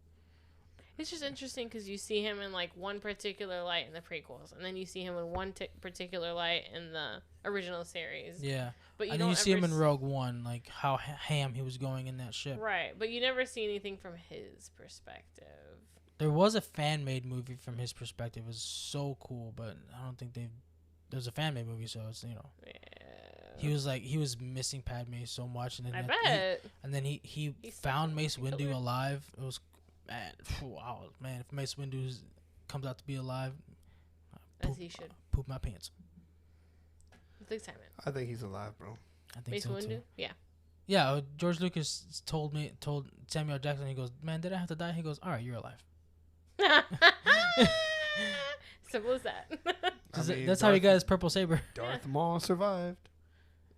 It's just interesting because you see him in like one particular light in the prequels, and then you see him in one particular light in the original series. Yeah, but you and then you see him in Rogue One, like how ham he was going in that ship. Right, but you never see anything from his perspective. There was a fan-made movie from his perspective. It was so cool, but I don't think there's a fan-made movie, so it's Yeah. He was missing Padme so much, and then I bet. He found Mace Windu alive. It was. Man, if Mace Windu comes out to be alive, as he should, poop my pants. With excitement. I think he's alive, bro. I think Mace so Windu? too. Yeah. Yeah, George Lucas told Samuel Jackson. He goes, "Man, did I have to die?" He goes, "All right, you're alive." Simple as that. That's how he got his purple saber. Darth Maul survived.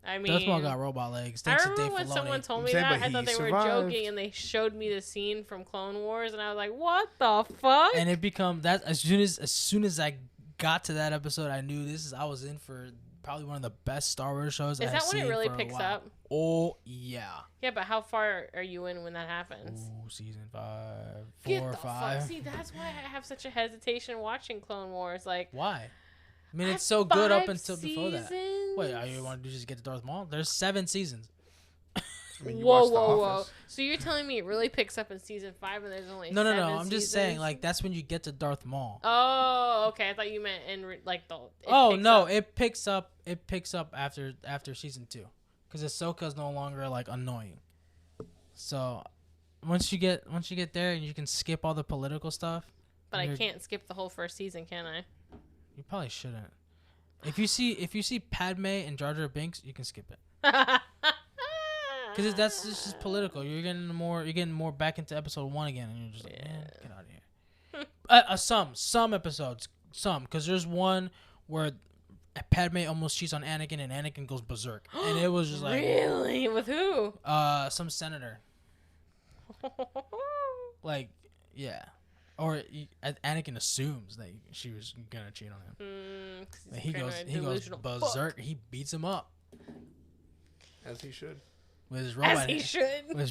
I mean, Darth Maul got robot legs. I remember when someone told me that, I thought they were joking, and they showed me the scene from Clone Wars, and I was like, "What the fuck?" And it become that as soon as I got to that episode, I knew I was in for probably one of the best Star Wars shows. Is that when it really picks up? Oh yeah. Yeah, but how far are you in when that happens? Ooh, season 5, 4 Get or the 5. fuck. See, that's why I have such a hesitation watching Clone Wars. Like, why? I mean, it's so good up until before that. Wait, you want to just get to Darth Maul? There's 7 seasons. I mean, whoa. So you're telling me it really picks up in season 5 and there's only No. 7 I'm just saying, like, that's when you get to Darth Maul. Oh, okay. I thought you meant in like the. It picks up. It picks up after season 2, because Ahsoka's no longer like annoying. So once you get there, and you can skip all the political stuff. But I can't skip the whole first season, can I? You probably shouldn't. If you see Padme and Jar Jar Binks, you can skip it. Because that's just political. You're getting more back into episode 1 again, and you're just like, man, get out of here. Some episodes, because there's one where Padme almost cheats on Anakin, and Anakin goes berserk, and it was just like, really, with who? Some senator. Like, yeah. Or Anakin assumes that she was gonna cheat on him. He goes berserk. He beats him up. As he should. With his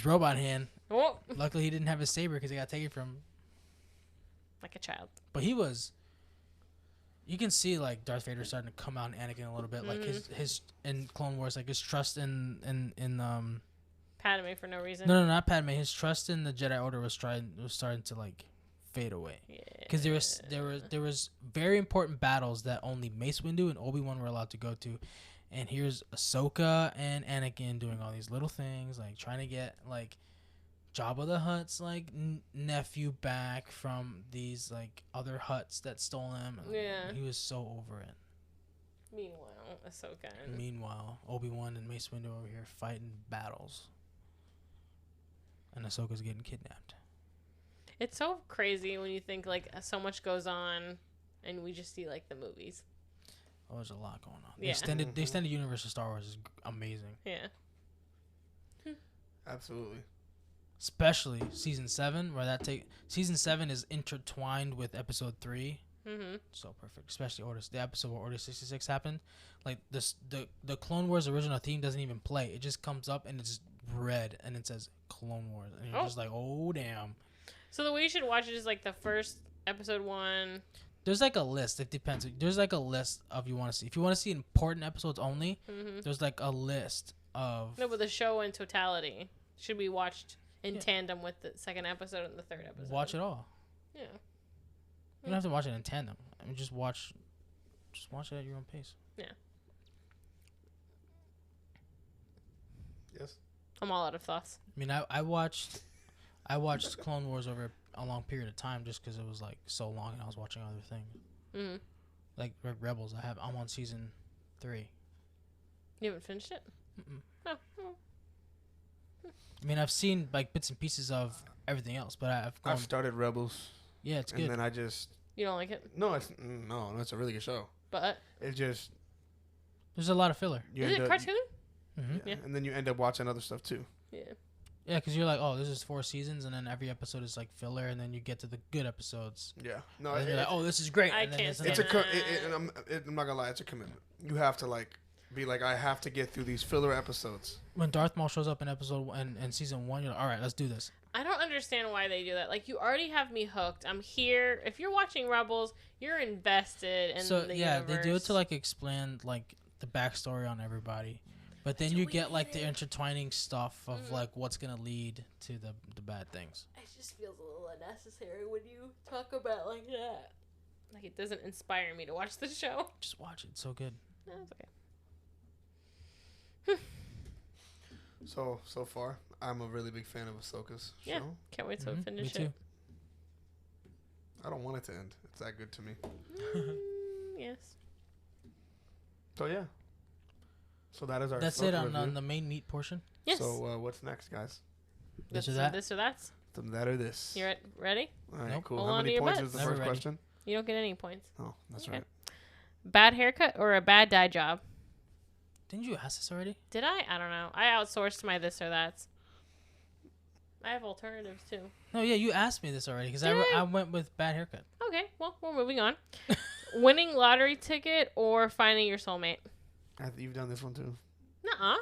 robot hand. Oh. Luckily, he didn't have his saber because he got taken from him. Like a child. But he was. You can see like Darth Vader starting to come out in Anakin a little bit, like his in Clone Wars, like his trust in Padme for no reason. No, not Padme. His trust in the Jedi Order was starting to like fade away. Because there was very important battles that only Mace Windu and Obi-Wan were allowed to go to, and here's Ahsoka and Anakin doing all these little things, like trying to get like Jabba the Hutt's like nephew back from these like other Hutts that stole him. Yeah, he was so over it. Meanwhile, Ahsoka. Obi-Wan and Mace Windu over here fighting battles, and Ahsoka's getting kidnapped. It's so crazy when you think like so much goes on, and we just see like the movies. Oh, there's a lot going on. Yeah. The extended universe of Star Wars is amazing. Yeah. Absolutely. Especially season 7, where season 7 is intertwined with episode 3. Mm-hmm. So perfect. Especially the episode where Order 66 happened. Like the Clone Wars original theme doesn't even play. It just comes up and it's red and it says Clone Wars, and you're just like, oh damn. So the way you should watch it is like the first episode 1. There's like a list. It depends. There's like a list of you want to see. If you want to see important episodes only, there's like a list of. No, but the show in totality should be watched in tandem with the second episode and the third episode. Watch it all. Yeah. You don't have to watch it in tandem. I mean, just watch it at your own pace. Yeah. Yes. I'm all out of thoughts. I mean, I watched Clone Wars over a long period of time just because it was like so long and I was watching other things. Mm-hmm. Like Rebels, I'm on season 3. You haven't finished it? Mm-mm. Oh. I mean, I've seen like bits and pieces of everything else, but I've started Rebels. Yeah, it's good. And then I just. You don't like it? No, it's a really good show. But it's just. There's a lot of filler. Is it cartoon? Mm-hmm. Yeah. And then you end up watching other stuff too. Yeah. Yeah, because you're like, oh, this is 4 seasons, and then every episode is like filler, and then you get to the good episodes. Yeah. No, And you're like, oh, this is great. I And then can't it's stand another- that. I'm not gonna lie, it's a commitment. You have to like be like, I have to get through these filler episodes. When Darth Maul shows up in episode in season 1, you're like, all right, let's do this. I don't understand why they do that. Like, you already have me hooked. I'm here. If you're watching Rebels, you're invested in the universe. They do it to like explain like the backstory on everybody, but then you get like the intertwining stuff of like what's gonna lead to the bad things. It just feels a little unnecessary when you talk about like that. Like, it doesn't inspire me to watch the show. Just watch it; it's so good. No, it's okay. So far, I'm a really big fan of Ahsoka's show. Yeah. Can't wait to finish Me too. it. I don't want it to end. It's that good to me. Yes. So yeah. So that is our. That's Ahsoka it on review. the main meat portion. Yes. So what's next, guys? This or that. This or that's. Some that or this. You ready? All right, Nope. cool. Hold How on to many your points butts. is the Never first ready. question? You don't get any points. Oh, that's Okay. right. Bad haircut or a bad dye job? Didn't you ask this already? Did I? I don't know. I outsourced my this or that's. I have alternatives too. No, yeah, you asked me this already because Did I went with bad haircut. Okay, well, we're moving on. Winning lottery ticket or finding your soulmate? You've done this one too. Nuh-uh.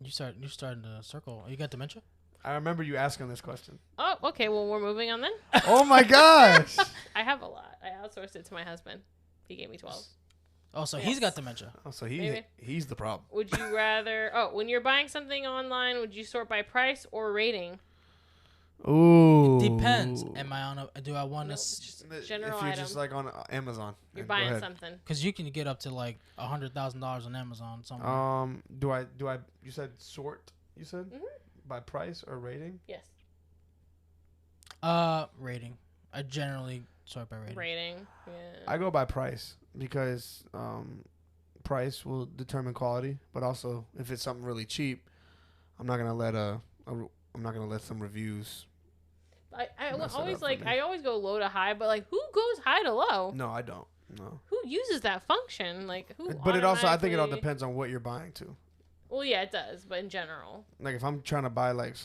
You started to circle. You got dementia? I remember you asking this question. Oh, okay. Well, we're moving on then. Oh my gosh! I have a lot. I outsourced it to my husband. He gave me 12. Oh, so Yes. he's got dementia. Oh, so Maybe. he's the problem. Would you rather... Oh, when you're buying something online, would you sort by price or rating? Ooh. Depends. Am I on a? Do I want No, to? just If general you're item. just like on Amazon, You're then go buying ahead. something. Because you can get up to like $100,000 on Amazon. Something. Do I? You said sort. You said Mhm. by price or rating. Yes. Rating. I generally sort by rating. Rating. Yeah. I go by price because price will determine quality, but also if it's something really cheap, I'm not gonna let some reviews. I mess it always up for like me. I always go low to high, but like who goes high to low? No, I don't. No. Who uses that function? Like who? But it also, I think it all automatically- depends on what you're buying too. Well, yeah, it does, but in general, Like if I'm trying to buy like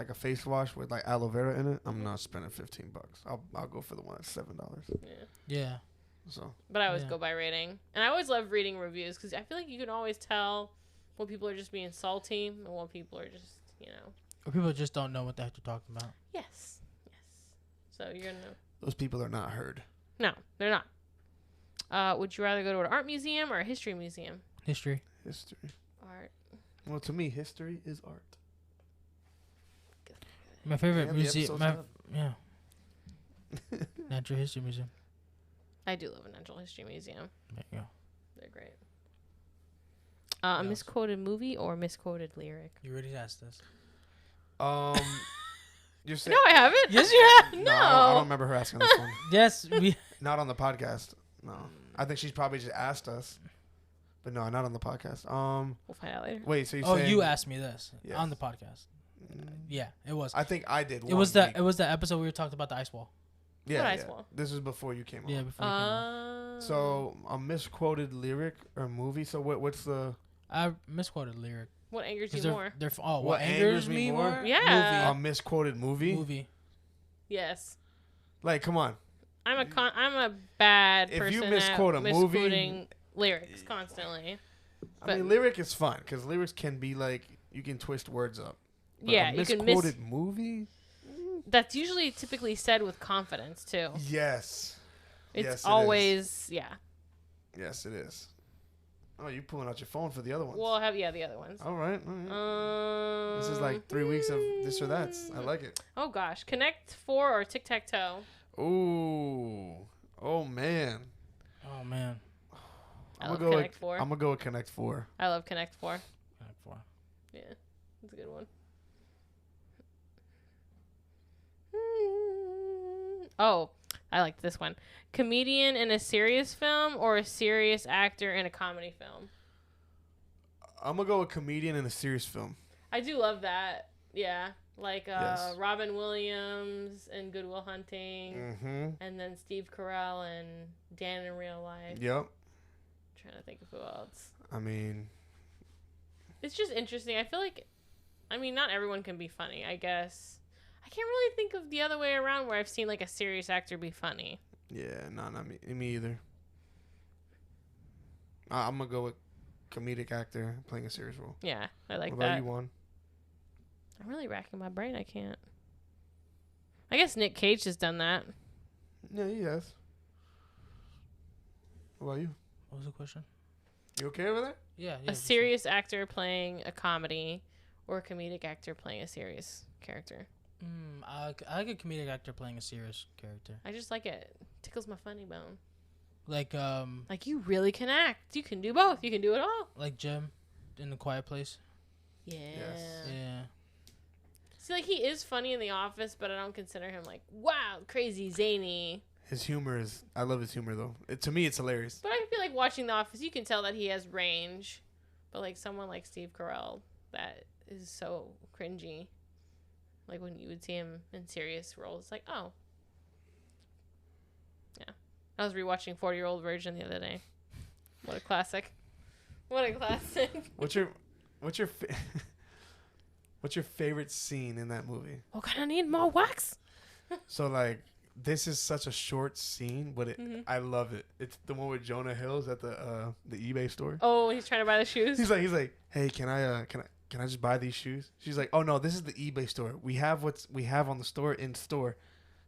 a face wash with like aloe vera in it, I'm not spending $15. I'll go for the one that's $7. yeah. Yeah. So But I always Yeah. go by rating, and I always love reading reviews because I feel like you can always tell when people are just being salty and when people are just, Or people just don't know what the heck they're talking about. yes. So you're gonna those people are not heard. no, they're not. Would you rather go to an art museum or a history museum? History. History. Art. Well, to me, history is art. My favorite Yeah, the museum. episode's Yeah. Natural History Museum. I do love a natural history museum. There you go. They're great. A else? misquoted movie or misquoted lyric? You already asked this. You're saying No, I haven't. Yes, you have. No. I don't remember her asking this one. Yes, we. Not on the podcast. No, I think she's probably just asked us, but no, not on the podcast. We'll find out later. Wait, so you Oh, saying you asked me this Yes. on the podcast. Yeah, it was. I think I did. It was the episode we were talking about the ice wall. yeah, What yeah. ice wall? This is before you came on. Yeah, before you came on. So a misquoted lyric or movie. So what's the I misquoted lyric. what angers 'Cause you more? They're what What angers me more? Yeah. a misquoted movie? Movie. Yes. Like, come on. I'm a bad If person you misquote at a movie- misquoting lyrics constantly. I But- mean, lyric is fun because lyrics can be like you can twist words up. But Yeah, a you can misquoted movie. That's usually typically said with confidence too. Yes. It's Yes, it is. always yeah. Yes, it is. Oh, you pulling out your phone for the other ones? We'll have the other ones. All right. This is like 3 weeks of this or that. I like it. Oh gosh, Connect 4 or Tic Tac Toe? Ooh. Oh man. Oh man. I I'm love gonna go. Connect 4. I'm gonna go with Connect 4. I love Connect 4. Four. Yeah, it's a good one. Oh, I like this one. Comedian in a serious film or a serious actor in a comedy film? I'm gonna go with comedian in a serious film. I do love that. Yeah. Like Yes. Robin Williams in Good Will Hunting. Mm-hmm. And then Steve Carell and Dan in Real Life. Yep. Trying to think of who else. I mean, It's just interesting. I feel like I mean, not everyone can be funny, I guess. I can't really think of the other way around where I've seen like a serious actor be funny. Yeah, no, not me either. I'm gonna go with comedic actor playing a serious role. Yeah, I like what about that. you, Juan? I'm really racking my brain. I can't. I guess Nick Cage has done that. Yeah, he has. What about you? What was the question? You okay over there? Yeah. A serious actor playing a comedy, or a comedic actor playing a serious character. I like a comedic actor playing a serious character. I just like it. Tickles my funny bone. Like you really can act. You can do both. You can do it all. Like Jim in The Quiet Place. Yeah. Yes. Yeah. See, like, he is funny in The Office, but I don't consider him, like, wow, crazy, zany. His humor is... I love his humor, though. To me, it's hilarious. But I feel like watching The Office, you can tell that he has range. But, like, someone like Steve Carell, that is so cringy. Like, when you would see him in serious roles, it's like, oh. Yeah. I was rewatching 40-Year-Old Virgin the other day. What a classic. What a classic. What's your What's your favorite scene in that movie? Oh, God, I need more wax. So, like, this is such a short scene, but I love it. It's the one with Jonah Hills at the eBay store. Oh, he's trying to buy the shoes? He's like, hey, can I just buy these shoes? She's like, oh, no, this is the eBay store. We have what we have on the store in store.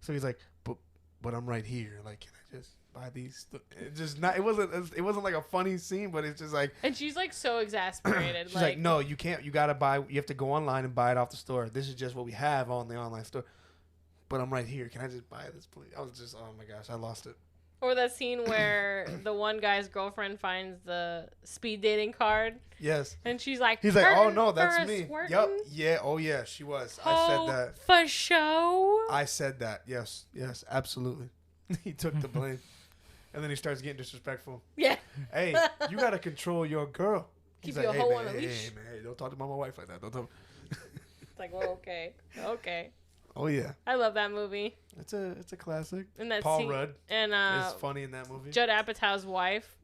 So he's like, but I'm right here. Like, can I just buy these? It wasn't like a funny scene, but it's just like. And she's like so exasperated. She's like, no, you can't. You gotta buy. You have to go online and buy it off the store. This is just what we have on the online store. But I'm right here. Can I just buy this, please? I was just, oh my gosh, I lost it. Or that scene where the one guy's girlfriend finds the speed dating card. Yes. And she's like, he's like, oh no, that's me. Swertin'? Yep. Yeah. Oh yeah, she was. I said that. For show. I said that. Yes. Yes. Absolutely. He took the blame, and then he starts getting disrespectful. Yeah. Hey, you gotta control your girl. Keep He's your like, hoe hey, on a man, leash. hey man, don't talk to my wife like that. Don't talk. It's like, well, okay. Okay. Oh yeah. I love that movie. It's a classic. And that Paul scene, Rudd and is funny in that movie. Judd Apatow's wife,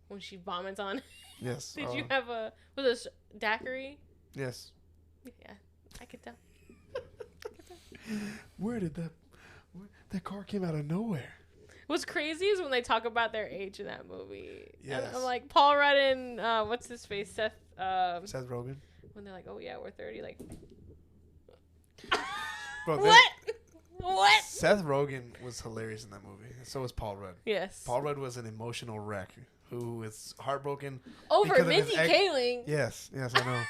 when she vomits on. Yes. Did you have was it a daiquiri? Yes. Yeah, I could tell. Where did that car came out of nowhere? What's crazy is when they talk about their age in that movie. Yes. And I'm like, Paul Rudd and what's his face, Seth Rogen. When they're like, oh yeah, we're 30, like. Bro, What? Seth Rogen was hilarious in that movie. So was Paul Rudd. Yes. Paul Rudd was an emotional wreck who is heartbroken Over Mindy Kaling. Yes, I know.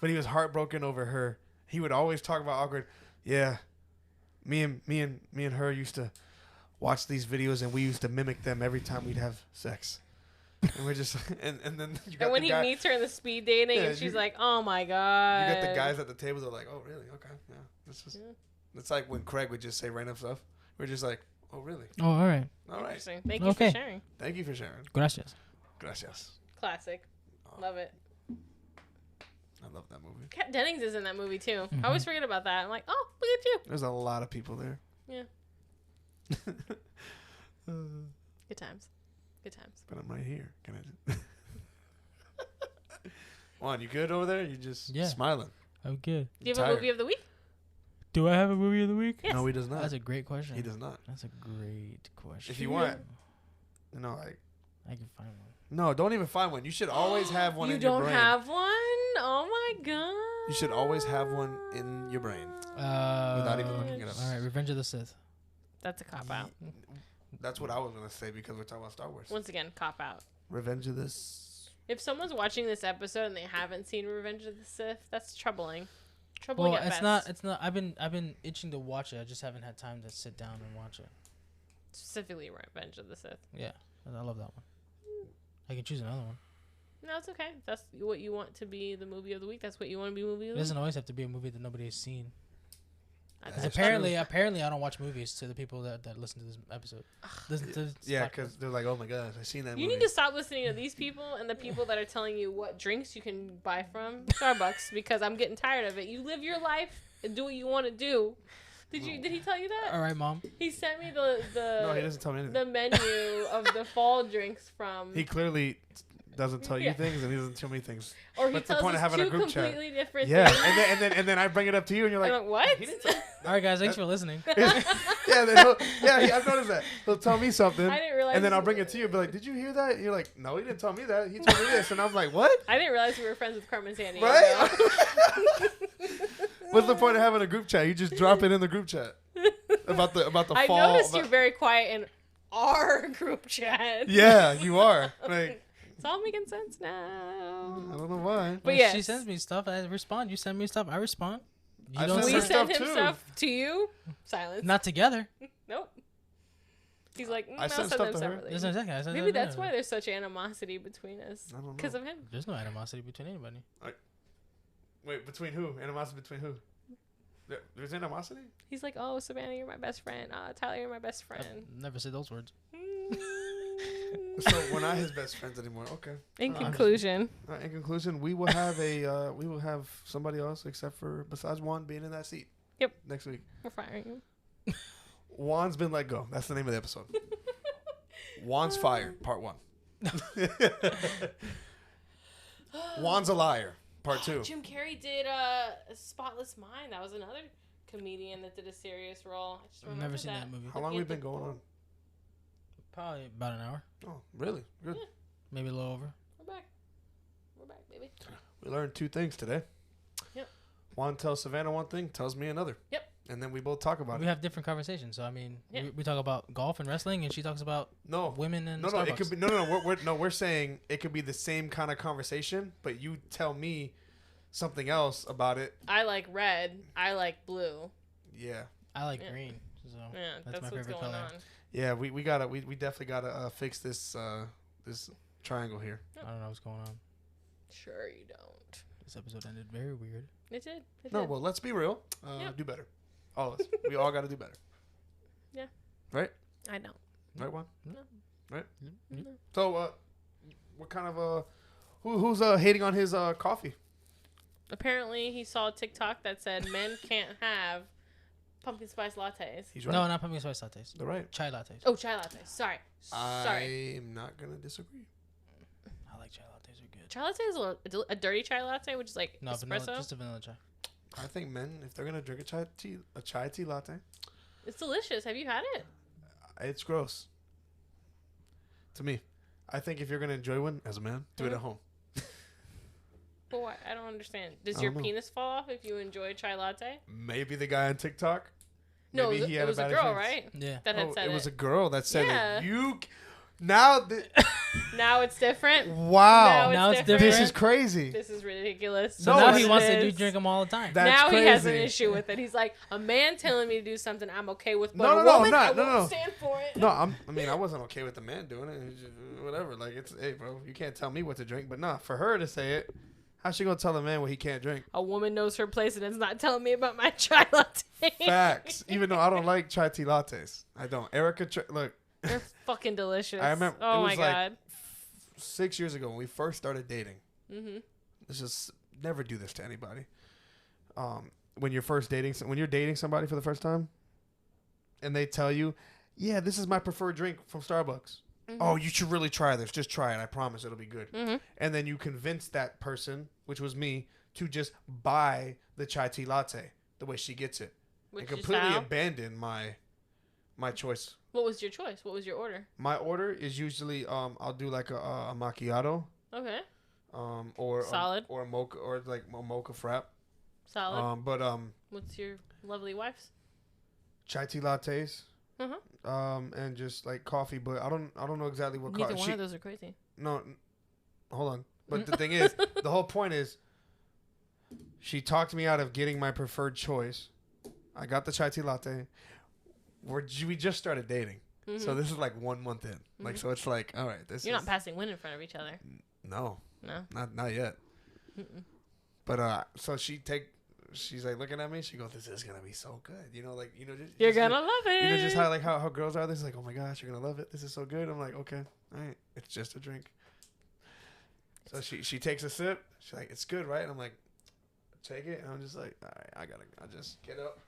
But he was heartbroken over her. He would always talk about awkward. Yeah, me and her used to watch these videos, and we used to mimic them every time we'd have sex. And we're just and then you got and when the he guy, meets her in the speed dating, and she's like, "Oh my god!" You got the guys at the table. They're like, "Oh really? Okay, yeah." This is. Yeah. It's like when Craig would just say random stuff. We're just like, "Oh really? Oh all right. All right. Interesting. Thank you for sharing. Thank you for sharing. Gracias. Classic. Love it. I love that movie. Kat Dennings is in that movie too. I always forget about that. I'm like, oh, look at you. There's a lot of people there. Yeah. Good times. Good times. But I'm right here. Can I? Juan, you good over there? You just smiling. I'm good. Do you have a movie of the week? Do I have a movie of the week? Yes. No, he does not. That's a great question. He does not. That's a great question. If you want, I can find one. No, don't even find one. You should always have one in your brain. You don't have one? Oh my god. You should always have one in your brain. Without even looking it up. All right, Revenge of the Sith. That's a cop-out. That's what I was going to say because we're talking about Star Wars. Once again, cop-out. Revenge of the Sith. If someone's watching this episode and they haven't seen Revenge of the Sith, that's troubling. Troubling at best. It's not. I've been itching to watch it. I just haven't had time to sit down and watch it. Specifically Revenge of the Sith. Yeah, I love that one. I can choose another one. No, it's okay. If that's what you want to be the movie of the week. That's what you want to be movie of the week. It doesn't always have to be a movie that nobody has seen. Apparently I don't watch movies to the people that listen to this episode. Yeah, because they're like, oh my gosh, I've seen that movie. You need to stop listening to these people and the people that are telling you what drinks you can buy from Starbucks because I'm getting tired of it. You live your life and do what you want to do. Did he tell you that? All right, Mom. He sent me the No, he doesn't tell me anything. The menu of the fall drinks from. He clearly doesn't tell you things, and he doesn't tell me things. Or he What's the tells point of us having a two group chat? completely different Yeah, things. and then I bring it up to you, and you're like, I'm like, what? He didn't tell- All right, guys, thanks for listening. I've noticed that. He'll tell me something, I didn't realize. and then I'll bring it to you, and be like, did you hear that? And you're like, no, he didn't tell me that. He told me this, and I'm like, what? I didn't realize we were friends with Carmen Sandiego. Right? What's the point of having a group chat? You just drop it in the group chat about the I fall. noticed you're very quiet in our group chat. Yeah, you are. Like, it's all making sense now. I don't know why. But When yes. she sends me stuff, I respond. You send me stuff, I respond. You I don't send We her send send stuff him too. stuff to you. Silence. not together. Nope. He's like, I I'll send send stuff them to her. separately. There's no second. I send Maybe that that's together. why there's such animosity between us. I don't know. Because of him. There's no animosity between anybody. Wait, between who? Animosity between who? There's animosity? He's like, oh, Savannah, you're my best friend. Tyler, you're my best friend. I've never said those words. So we're not his best friends anymore. Okay. In conclusion, In conclusion, we will have somebody else except for besides Juan being in that seat. Yep. Next week. we're firing him. Juan's been let go. That's the name of the episode. Juan's fired. Part 1. Juan's a liar. Part 2. Jim Carrey did Spotless Mind. That was another comedian that did a serious role. I just I've remember never seen that movie. How long we been going on? Probably about an hour. Oh, really? Good. Yeah. Maybe a little over. We're back. We're back, baby. We learned 2 things today. Yep. Juan tells Savannah one thing, tells me another. Yep. And then we both talk about We it. have different conversations. So, I mean, Yeah. we talk about golf and wrestling, and she talks about No. women and No, Starbucks. it could be no. We're saying it could be the same kind of conversation, but you tell me something else about it. I like red. I like blue. Yeah, I like Yeah. green. So Yeah, that's my what's favorite going color. on. yeah. We definitely gotta fix this this triangle here. I don't know what's going on. Sure you don't. This episode ended very weird. It did. It No, did. well, let's be real. Yep. Do better. All of us. We all got to do better. Yeah. Right. I don't. Right, Juan. No. Right. Mm-hmm. So, what kind of who's hating on his coffee? Apparently, he saw a TikTok that said men can't have pumpkin spice lattes. He's right. No, not pumpkin spice lattes. They're right. Chai lattes. Oh, chai lattes. Sorry. I'm not gonna disagree. I like chai lattes. Are good. Chai latte is a dirty chai latte, which is like No, espresso. vanilla, just a vanilla chai. I think men, if they're gonna drink a chai tea latte, It's delicious. Have you had it? it's gross. To me, I think if you're gonna enjoy one as a man, do it at home. But why? I don't understand. Does I your don't know. penis fall off if you enjoy chai latte? Maybe the guy on TikTok. No, maybe he had it was a bad girl, experience. right? Yeah. That had Oh, said it was a girl that said Yeah. it. Now, Now it's different. wow, Now it's different. this is crazy. This is ridiculous. So No, now it's- he wants to It do is. drink them all the time. That's now he has an crazy. issue with it. He's like, a man telling me to do something I'm okay with, but No, a no, no, I'm woman, not. I No, won't no. stand for it. No, I wasn't okay with the man doing it. It's just, whatever. Like, it's, hey, bro, you can't tell me what to drink. But nah, for her to say it, how's she gonna tell a man what he can't drink? A woman knows her place and is not telling me about my chai latte. Facts. Even though I don't like chai tea lattes, I don't. Erica, look, They're fucking delicious. I remember Oh it my was like god. 6 years ago when we first started dating. Mm-hmm. Let's just never do this to anybody. When you're first dating, when you're dating somebody for the first time, and they tell you, "Yeah, this is my preferred drink from Starbucks." Mm-hmm. Oh, you should really try this. Just try it. I promise it'll be good. Mm-hmm. And then you convince that person, which was me, to just buy the chai tea latte the way she gets it, Which and is completely how? abandon my choice. What was your choice? What was your order? My order is usually I'll do like a macchiato, Okay. or Solid. or a mocha, or like a mocha frap. Solid. But What's your lovely wife's? chai tea lattes, Uh-huh. and just like coffee. But I don't know exactly what Neither coffee. one of those are crazy. No, hold on. But the thing is, the whole point is, she talked me out of getting my preferred choice. I got the chai tea latte. We just started dating, so this is like 1 month in. Like, so it's like, all right, You're not passing wind in front of each other. No, No. not yet. Mm-mm. But so she's like looking at me. She goes, "This is gonna be so good." You know, like You're gonna love it. You know, just how girls are. This is like, oh my gosh, you're gonna love it. This is so good. I'm like, okay, all right, it's just a drink. So she takes a sip. She's like, it's good, right? And I'm like, take it. And I'm just like, all right, I'll just get up.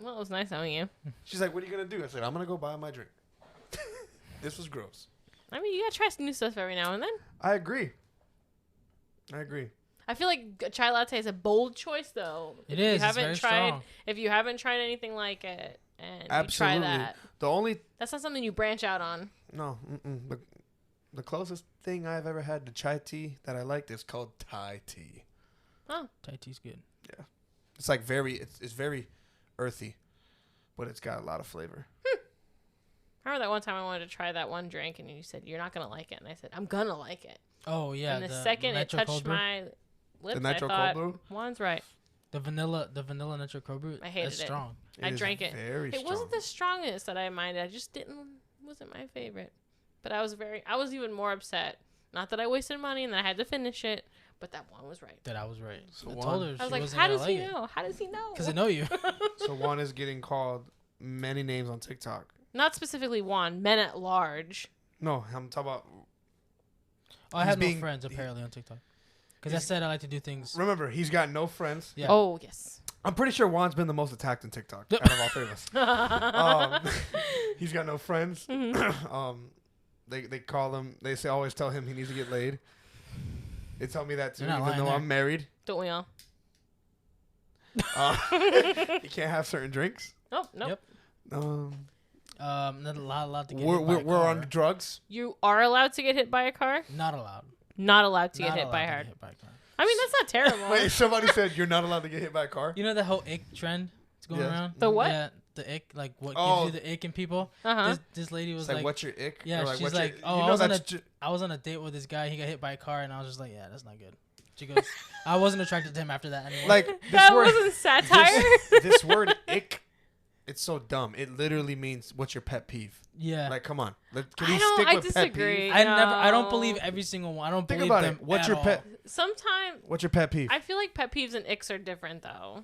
Well, it was nice knowing you. She's like, what are you gonna do? I said, I'm gonna go buy my drink. This was gross. I mean, you gotta try some new stuff every now and then. I agree. I feel like a chai latte is a bold choice, though. It is. It's very strong. If you haven't tried anything like it, and Absolutely. you try that, that's not something you branch out on. No. The closest thing I've ever had to chai tea that I liked is called Thai tea. Oh, Thai tea's good. Yeah, it's like it's very earthy, but it's got a lot of flavor. I remember that one time I wanted to try that one drink, and you said you're not gonna like it, and I said I'm gonna like it. Oh yeah. And the second it touched my lips, the nitro I thought, cold brew? Juan's right. The vanilla nitro cold brew. I hated That's it. strong. I drank it. Very It wasn't the strongest that I minded. I just wasn't my favorite. But I was even more upset. Not that I wasted money and that I had to finish it, but that Juan was right. That I was right. So I told her I was she like, wasn't how gonna does he like it. know? How does he know? Because I know you. So Juan is getting called many names on TikTok. Not specifically Juan, men at large. No, I'm talking about. Oh, I have no friends apparently on TikTok. Because I said I like to do things. Remember, he's got no friends. Yeah. Oh, yes. I'm pretty sure Juan's been the most attacked on TikTok out of all three of us. He's got no friends. They call him. They always tell him he needs to get laid. They tell me that too, even though I'm married. Don't we all? He can't have certain drinks. Nope. Yep. Not allowed to get We're hit by a car. on drugs. You are allowed to get hit by a car? Not allowed. Not allowed to Not get hit allowed by to a car. get hit by a car. I mean, that's not terrible. Wait, somebody said you're not allowed to get hit by a car? You know the whole ick trend that's going around? The what? Yeah, the ick, like what gives you the ick in people. Uh-huh. This lady was It's like, what's your ick? yeah, Or like, she's what's like, your, oh, you know I was on a date with this guy. He got hit by a car, and I was just like, yeah, that's not good. She goes, I wasn't attracted to him after that anymore. like this That word, wasn't satire. this word ick, it's so dumb. It literally means what's your pet peeve. yeah. Like, come on. Can I with pet disagree. peeve? I don't No. believe every single one. I don't Think believe about them it. What's at your all. pet? Sometimes What's your pet peeve? I feel like pet peeves and icks are different, though.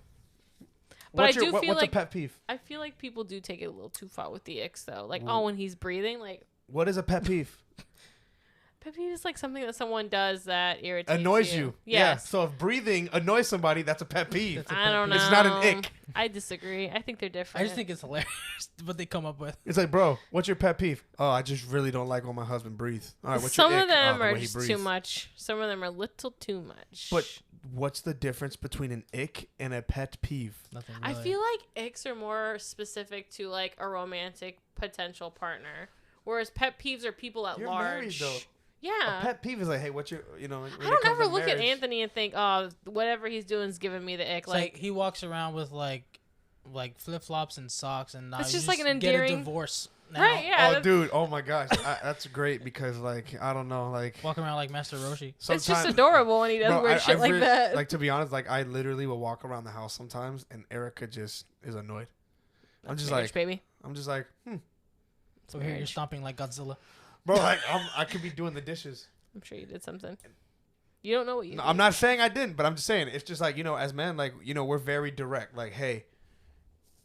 But I do feel what's like a pet peeve? I feel like people do take it a little too far with the icks, though. Like, oh, when he's breathing, like What is a pet peeve? pet peeve is like something that someone does that irritates Annoys you. Yeah. Yes. So if breathing annoys somebody, that's a pet peeve. That's a I pet don't know. peeve. It's not an ick. I disagree. I think they're different. I just think it's hilarious what they come up with. It's like, bro, what's your pet peeve? Oh, I just really don't like when my husband breathes. All right, what's some your of ick? them the are way he just too breathes. much. Some of them are a little too much. But what's the difference between an ick and a pet peeve? Nothing I really. feel like icks are more specific to like a romantic potential partner, whereas pet peeves are people at You're large. married, though. Yeah. A pet peeve is like, hey, what's your, when I it don't comes ever to look at marriage- Anthony and think, oh, whatever he's doing is giving me the ick. It's like he walks around with like flip flops and socks, and now It's you just like an get a endearing- divorce now. Right? Yeah. Oh, dude. Oh, my gosh. That's great because, like, I don't know. Like, Walking around like Master Roshi. It's just sometime- adorable when he does Bro, weird shit like that. Like, to be honest, like, I literally will walk around the house sometimes and Erica just is annoyed. I'm just Marriage, like, baby. So here you're stomping like Godzilla. bro, like, I could be doing the dishes. I'm sure you did something. You don't know what you No, did. I'm not saying I didn't, but I'm just saying it's just like, as men, like, we're very direct. Like, hey,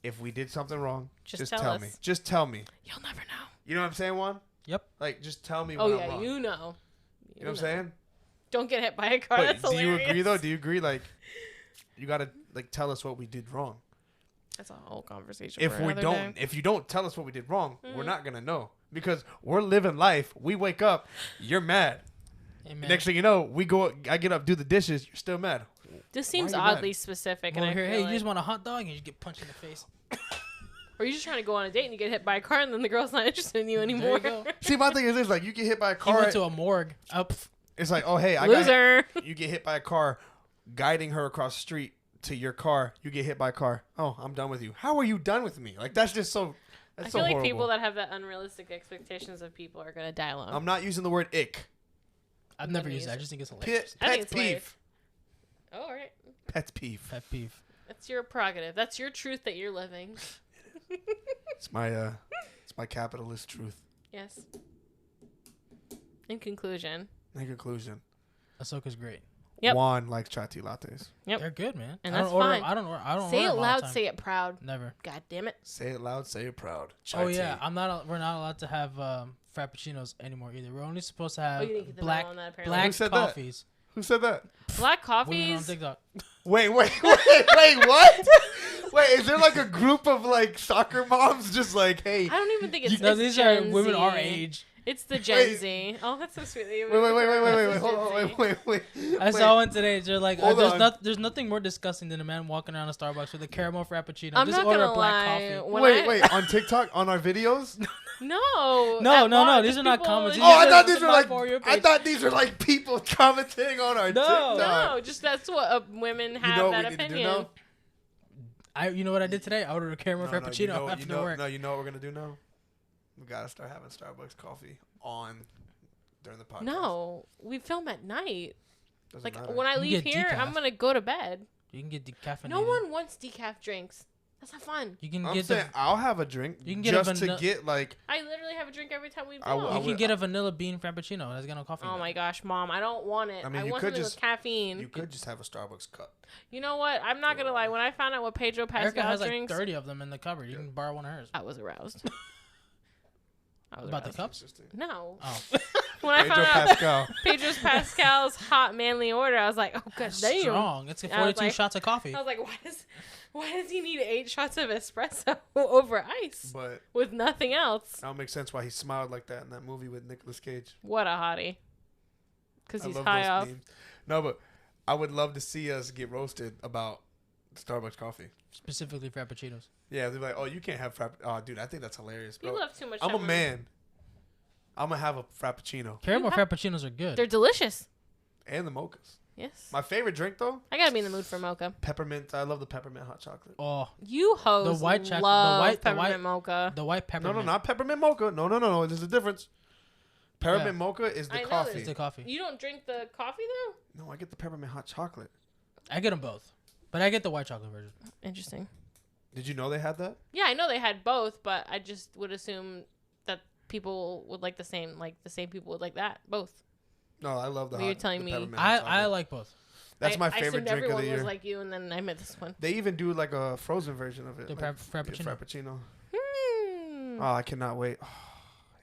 if we did something wrong, just tell me. us. Just tell me. You'll never know. You know what I'm saying, Juan? Yep. Like, just tell me Oh, when I'm yeah. wrong. You know. You know what I'm saying? Don't get hit by a car. But That's do hilarious. you agree, though? Do you agree, like, you got to, like, tell us what we did wrong? That's a whole conversation. If for we another don't, day. if you don't tell us what we did wrong, we're Mhm. not going to know. Because we're living life. We wake up, you're mad. Amen. Next thing you know, I get up, do the dishes, you're still mad. This seems Why are you oddly specific, Over and I here, feel hey, like, you just want a hot dog, and you just get punched in the face. or you're just trying to go on a date and you get hit by a car, and then the girl's not interested in you anymore. There you go. See, my thing is this, like, you get hit by a He car. went to a morgue. It's like, oh, hey, Loser. you get hit by a car, guiding her across the street to your car. You get hit by a car. Oh, I'm done with you. How are you done with me? Like, that's just so. That's I so feel like horrible. people that have that unrealistic expectations of people are gonna die alone. I'm not using the word ick. I've never used use that. I it. just think it's hilarious. I think Pet it's hilarious. peeve. Oh, all right. Pet peeve. Pet peeve. That's your prerogative. That's your truth that you're living. It's my capitalist truth. Yes. In conclusion. In conclusion, Ahsoka's great. Yep. Juan likes chai tea lattes. Yep. They're good, man. And I that's don't order, fine. I don't order Say it them all the loud. time. Say it proud. Never. God damn it. Say it loud, say it proud. Chai Oh yeah, tea. we're not allowed to have frappuccinos anymore either. We're only supposed to have you didn't get the black memo on that, apparently. Who black said that? coffees. Who said that? Black Women on coffees. TikTok. Wait, what? Wait, is there like a group of like soccer moms just like, hey? I don't even think it's. No, it's these Gen are women Z. our age. It's the Gen Z. Oh, that's so sweet. Wait, hold on, wait. I saw one today. They're like, Hold on. there's nothing more disgusting than a man walking around a Starbucks with a caramel frappuccino. I'm Just not order gonna a black lie. coffee. Wait, on TikTok, on our videos? No. No. These are not comments. Oh, I thought These these are were like, For your I page. thought these were like people commenting on our TikTok. No, just that's what women have know what that we need to do opinion. now? You know what I did today? I ordered a caramel frappuccino after work. No, you know what we're gonna do now? We gotta start having Starbucks coffee on during the podcast. No, we film at night. Doesn't Like matter. when I You leave get here, decaf. I'm gonna go to bed. You can get decaffeinated. No one wants decaf drinks. That's not fun. You can I'm get saying I'll have a drink You can get a just to vanilla- get like. I literally have a drink every time we I film. you can get a vanilla bean frappuccino. That's got no coffee. Oh my gosh, Mom, I don't want it. I I, mean, you want could something just- with caffeine. You could just have a Starbucks cup. You know what? I'm not gonna lie. When I found out what Pedro Erica Pascal has like drinks, 30 of them in the cupboard. You can borrow one of hers. I was aroused. I was About the aroused. cups? Interesting. No. Oh. When I Pedro found out Pascal. Pedro's Pascal's hot manly order, I was like, oh god damn. Strong. It's I was 42 like- shots of coffee. I was like, why does he need 8 shots of espresso over ice But with nothing else? that'll make sense why he smiled like that in that movie with Nicolas Cage. What a hottie. Because I he's love high those off. memes. No, but I would love to see us get roasted about Starbucks coffee. Specifically frappuccinos. Yeah, they're like, oh, you can't have frapp. Oh, dude, I think that's hilarious, You bro. love too much. I'm a time. man. I'm gonna have a frappuccino Caramel have- frappuccinos are good. They're delicious. and the mochas. Yes. My favorite drink though, I gotta be in the mood for mocha. peppermint. I love the peppermint hot chocolate. Oh, You hoes The white chocolate- love the white- peppermint mocha. the white No, peppermint. not peppermint mocha. No. There's a difference. Peppermint mocha is the I know coffee. It's the coffee. You don't drink the coffee though? No, I get the peppermint hot chocolate. I get them both, but I get the white chocolate version. Interesting. Did you know they had that? Yeah, I know they had both, but I just would assume that people would like the same people would like that both. No, I love the. Well, you're hot, telling the me- peppermint hot I chocolate. like both. That's my I favorite assumed drink of everyone the year. was like you, and then I met this one. They even do like a frozen version of it. The like, frappuccino. Frappuccino. Hmm. Oh, I cannot wait. Oh,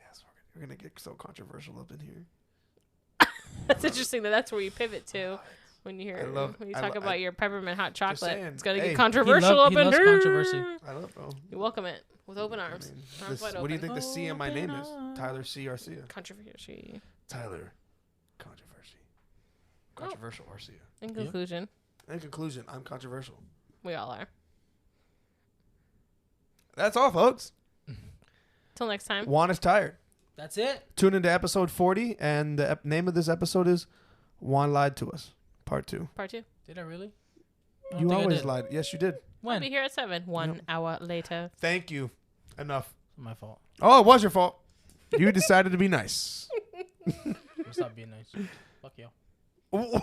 yes, we're gonna get so controversial up in here. That's interesting that's where you pivot to when you I hear love- when you I talk lo- about your peppermint hot chocolate. saying, It's gonna hey. get controversial He up in loves here. controversy. I love though. You welcome it with open arms. I mean, Arms wide what do you open. think the C in my name is? Open Tyler C. Arcia. Controversy. Tyler. Controversy. Controversial Arcia. In conclusion, In conclusion, I'm controversial. we all are. That's all, folks. Till next time. Juan is tired. That's it. Tune into episode 40, and the name of this episode is Juan Lied to Us, Part 2. Part 2. Did I really? I don't You think I always did. lied. Yes, you did. I'll When? be here at 7. 1 hour later. Thank you. Enough. My fault. Oh, it was your fault. You decided to be nice. Stop being nice. Fuck you.